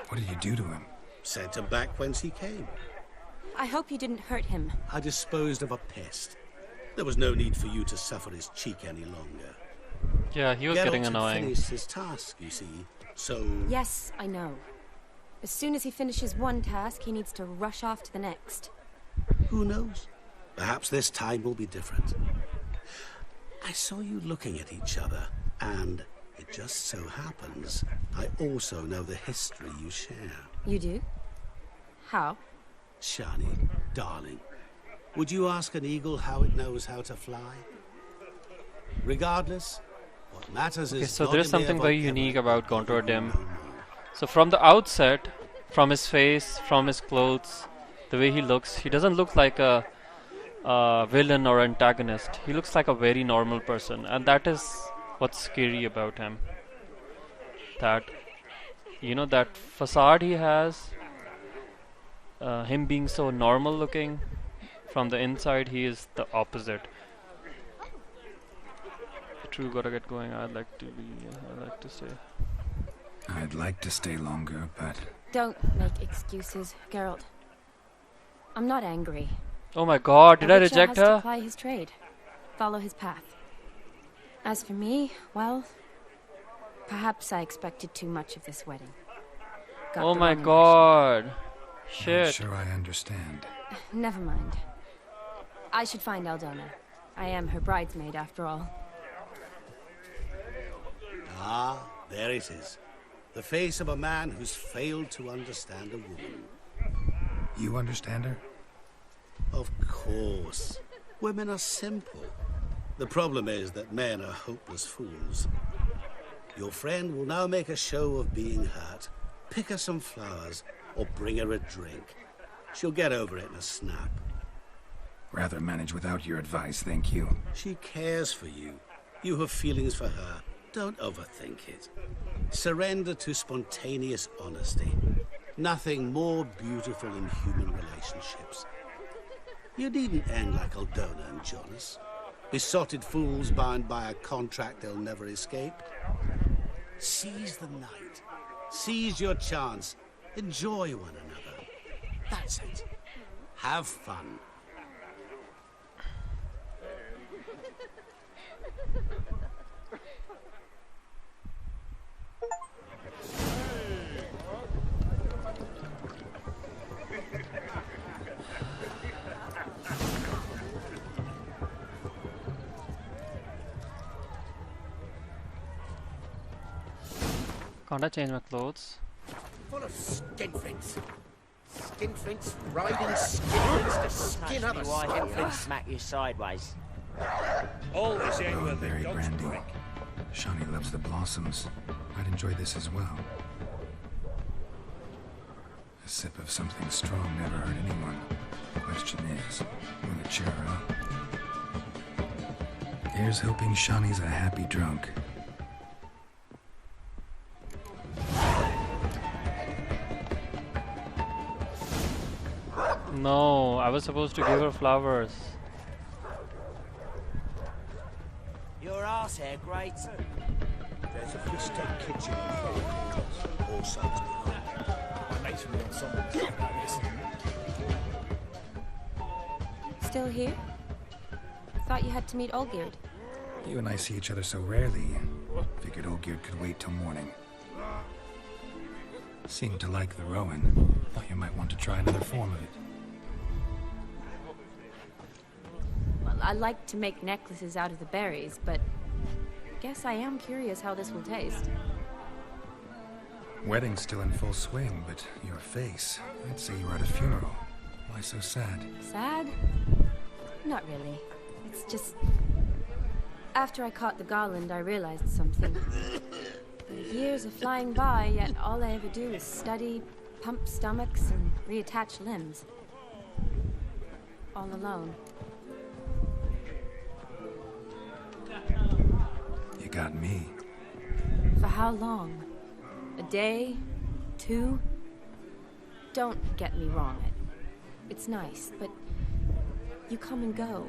What did you do to him? Sent him back whence he came. I hope you didn't hurt him. I disposed of a pest. There was no need for you to suffer his cheek any longer. Yeah, he was Geralt getting had annoying. finished his task, you see. So Yes, I know. As soon as he finishes one task, he needs to rush off to the next. who knows? Perhaps this time will be different. I saw you looking at each other, and it just so happens I also know the history you share. You do? How? Shani, darling, would you ask an eagle how it knows how to fly? Regardless, what matters Okay, is so there's something very Vladimir unique about Contour Dim. So from the outset, from his face, from his clothes, the way he looks, he doesn't look like a villain or antagonist. He looks like a very normal person, and that is what's scary about him. That, you know, that facade he has, him being so normal looking, from the inside he is the opposite. True, gotta get going. I'd like to stay. I'd like to stay longer, but... Don't make excuses, Geralt. I'm not angry. Oh my god, did I Witcher reject has to her? ply his trade. Follow his path. As for me, well, perhaps I expected too much of this wedding. Got Oh the my wrong god. I'm Shit. sure I understand. impression. Never mind. I should find Aldona. I am her bridesmaid, after all. Ah, there it is. The face of a man who's failed to understand a woman. You understand her? Of course. Women are simple. The problem is that men are hopeless fools. Your friend will now make a show of being hurt, pick her some flowers, or bring her a drink. She'll get over it in a snap. Rather manage without your advice, thank you. She cares for you. You have feelings for her. Don't overthink it. Surrender to spontaneous honesty. Nothing more beautiful in human relationships. You needn't end like Aldona and Jonas. Besotted fools bound by a contract they'll never escape. Seize the night. Seize your chance. Enjoy one another. That's it. Have fun. Can't I change my clothes? Full of skinflints. Skinflints riding skinflints to skin other Why skinflints. skinflints smack you sideways? All this ain't Oh, worth very a dog's brandy. drink. Shawnee loves the blossoms. I'd enjoy this as well. A sip of something strong never hurt anyone. Question is, will it cheer her up? Here's hoping Shawnee's a happy drunk. No, I was supposed to give her flowers. Your arse hair, great. There's a fish-type kitchen in front of the quarters. All sides below. A nice one someone's got that is. Still here? Thought you had to meet Olgierd. You and I see each other so rarely. Figured Olgierd could wait till morning. Seemed to like the Rowan. Thought you might want to try another form of it. Well, I like to make necklaces out of the berries, but guess I am curious how this will taste. Wedding's still in full swing, but your face, I'd say you were at a funeral. Why so sad? Sad? Not really. It's just... After I caught the garland, I realized something. The years are flying by, yet all I ever do is study, pump stomachs, and reattach limbs. All alone. You got me. For how long? A day? 2? Don't get me wrong. It's nice, but you come and go.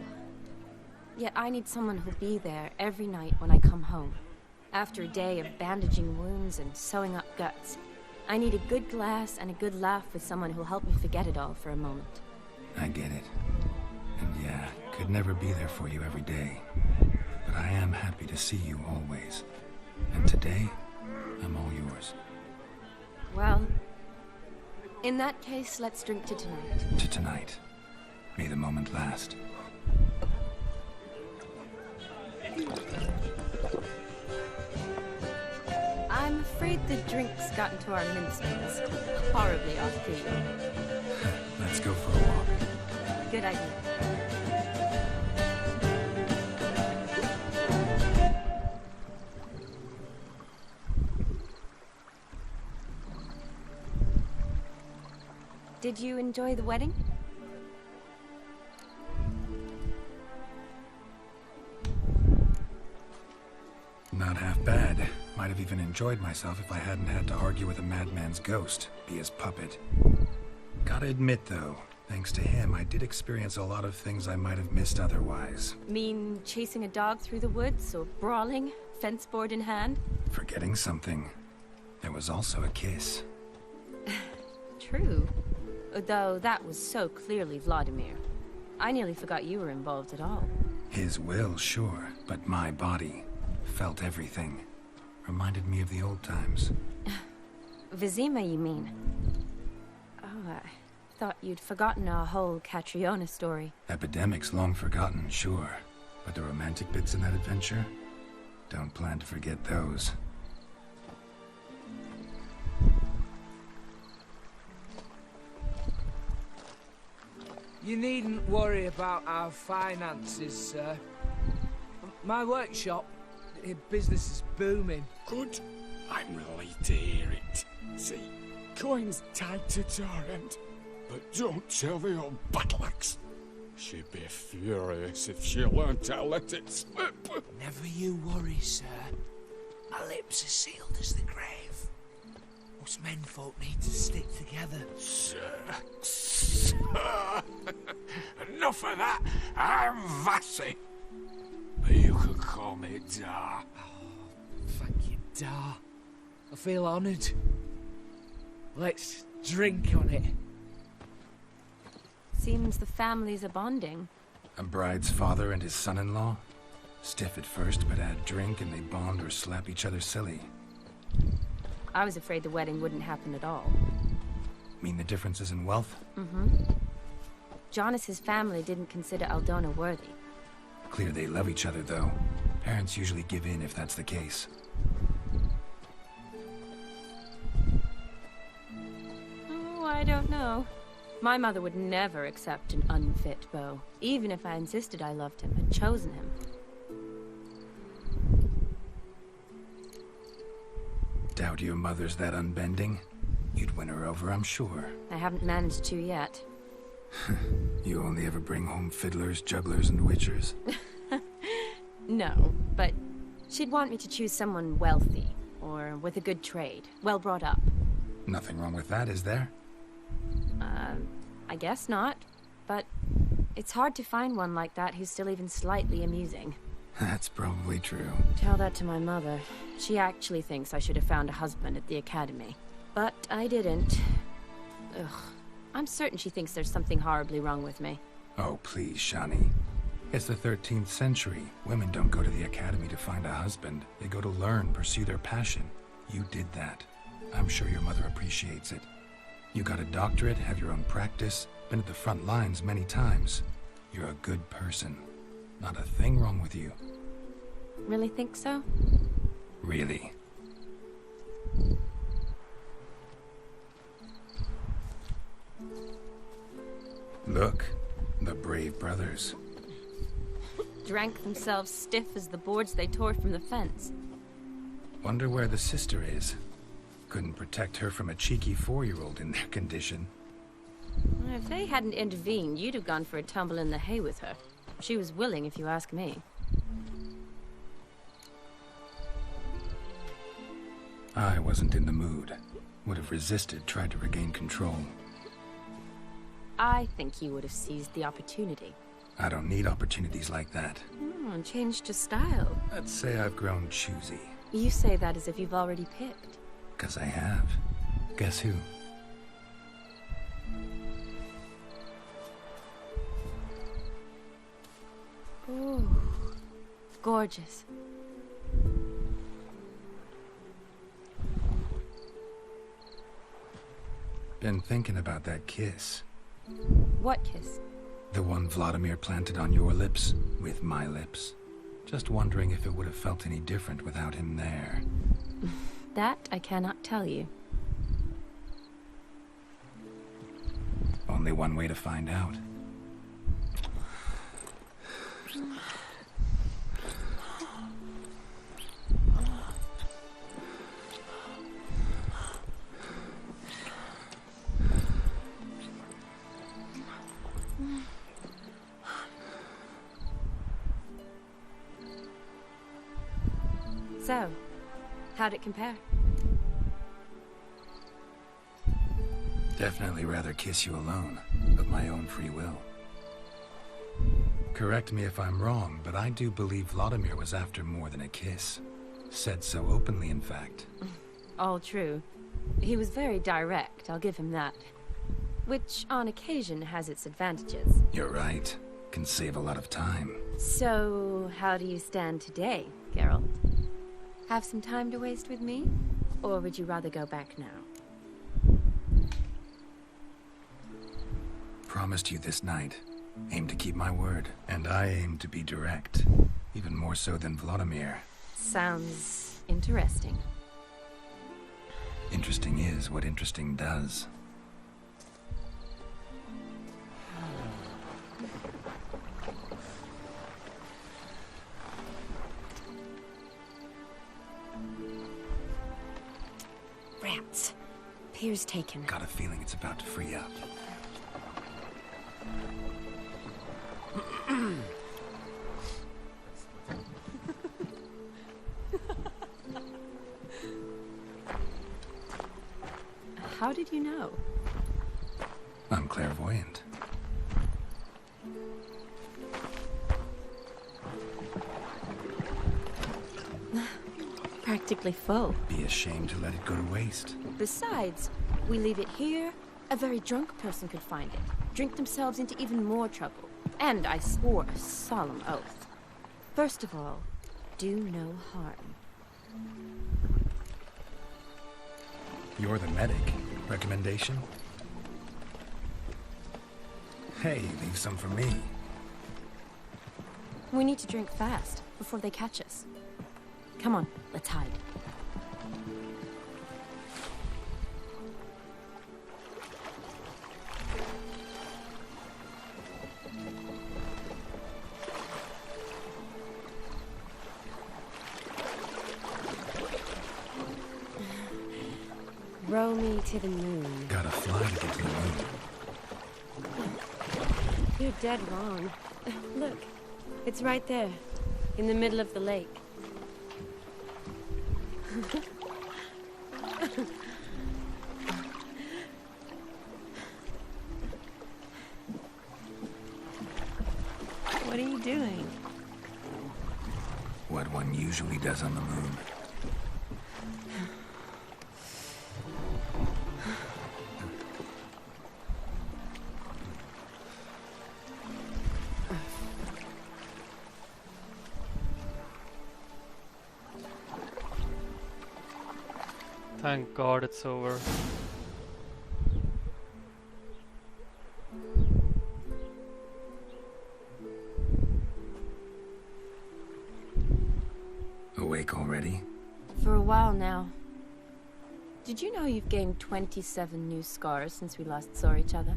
Yet I need someone who'll be there every night when I come home. After a day of bandaging wounds and sewing up guts, I need a good glass and a good laugh with someone who'll help me forget it all for a moment. I get it. And yeah, could never be there for you every day. But I am happy to see you always. And today, I'm all yours. Well, in that case, let's drink to tonight. To tonight. May the moment last. I'm afraid the drink's got into our minstrels. Horribly off-key. Let's go for a walk. Good idea. Did you enjoy the wedding? Not half bad. Might have even enjoyed myself if I hadn't had to argue with a madman's ghost, be his puppet. Gotta admit, though, thanks to him, I did experience a lot of things I might have missed otherwise. Mean chasing a dog through the woods, or brawling, fence board in hand? Forgetting something. There was also a kiss. True. Though that was so clearly Vladimir. I nearly forgot you were involved at all. His will, sure, but my body felt everything. Reminded me of the old times. Vizima, you mean? Oh, I thought you'd forgotten our whole Catriona story. Epidemics long forgotten, sure. But the romantic bits in that adventure? Don't plan to forget those. You needn't worry about our finances, sir. My workshop, business is booming. Good. I'm relieved to hear it. See, coin's tied to Torrent, but don't tell the old battleaxe. She'd be furious if she learned how to let it slip. Never you worry, sir. My lips are sealed as the grave. Us menfolk need to stick together. Sir. Enough of that. I'm Vassy. But you can call me Dar. Oh, thank you, Dar. I feel honoured. Let's drink on it. Seems the families are bonding. A bride's father and his son-in-law? Stiff at first, but add drink and they bond or slap each other silly. I was afraid the wedding wouldn't happen at all. Mean the differences in wealth? Mm-hmm. Jonas's family didn't consider Aldona worthy. Clear they love each other, though. Parents usually give in if that's the case. Oh, I don't know. My mother would never accept an unfit beau, even if I insisted I loved him, had chosen him. Doubt your mother's that unbending? You'd win her over, I'm sure. I haven't managed to yet. You only ever bring home fiddlers, jugglers, and witchers. No, but she'd want me to choose someone wealthy, or with a good trade, well brought up. Nothing wrong with that, is there? I guess not. But it's hard to find one like that who's still even slightly amusing. That's probably true. Tell that to my mother. She actually thinks I should have found a husband at the academy. But I didn't. Ugh. I'm certain she thinks there's something horribly wrong with me. Oh, please, Shani. It's the 13th century. Women don't go to the academy to find a husband. They go to learn, pursue their passion. You did that. I'm sure your mother appreciates it. You got a doctorate, have your own practice, been at the front lines many times. You're a good person. Not a thing wrong with you. Really think so? Really. Look, the brave brothers. Drank themselves stiff as the boards they tore from the fence. Wonder where the sister is. Couldn't protect her from a cheeky 4-year-old in their condition. If they hadn't intervened, you'd have gone for a tumble in the hay with her. She was willing, if you ask me. I wasn't in the mood. Would have resisted, tried to regain control. I think you would have seized the opportunity. I don't need opportunities like that. Changed your style. Let's say I've grown choosy. You say that as if you've already picked. 'Cause I have. Guess who? Ooh, gorgeous. Been thinking about that kiss. What kiss? The one Vladimir planted on your lips, with my lips. Just wondering if it would have felt any different without him there. That I cannot tell you. Only one way to find out. So, how'd it compare? Definitely rather kiss you alone, of my own free will. Correct me if I'm wrong, but I do believe Vladimir was after more than a kiss. Said so openly, in fact. All true. He was very direct, I'll give him that. Which, on occasion, has its advantages. You're right. Can save a lot of time. So, how do you stand today, Geralt? Have some time to waste with me? Or would you rather go back now? Promised you this night. Aim to keep my word. And I aim to be direct. Even more so than Vladimir. Sounds interesting. Interesting is what interesting does. Rats. Pier's taken. Got a feeling it's about to free up. How did you know? I'm clairvoyant. Practically full. Be ashamed to let it go to waste. Besides, we leave it here, a very drunk person could find it, drink themselves into even more trouble. And I swore a solemn oath. First of all, do no harm. You're the medic. Recommendation? Hey, leave some for me. We need to drink fast, before they catch us. Come on, let's hide. Row me to the moon. Gotta fly to get to the moon. You're dead wrong. Look, it's right there, in the middle of the lake. What are you doing? one usually does on the moon. Thank God it's over. Awake already? For a while now. Did you know you've gained 27 new scars since we last saw each other?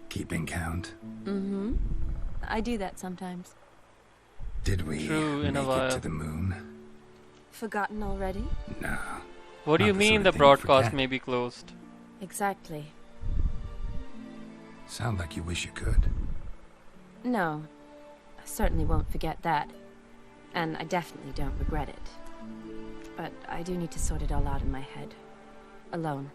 Keeping count? Mm-hmm. I do that sometimes. Did we make it to the moon? Forgotten already? No. What do you mean the broadcast may be closed? Exactly. Sound like you wish you could. No. I certainly won't forget that. And I definitely don't regret it. But I do need to sort it all out in my head. Alone.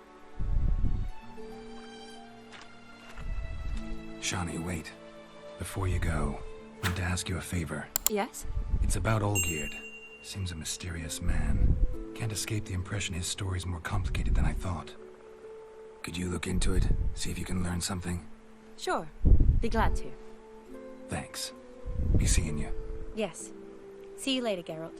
Shawnee, wait. Before you go, I need to ask you a favor. Yes? It's about Olgierd. Seems a mysterious man. Can't escape the impression his story's more complicated than I thought. Could you look into it? See if you can learn something? Sure. Be glad to. Thanks. Be seeing you. Yes. See you later, Geralt.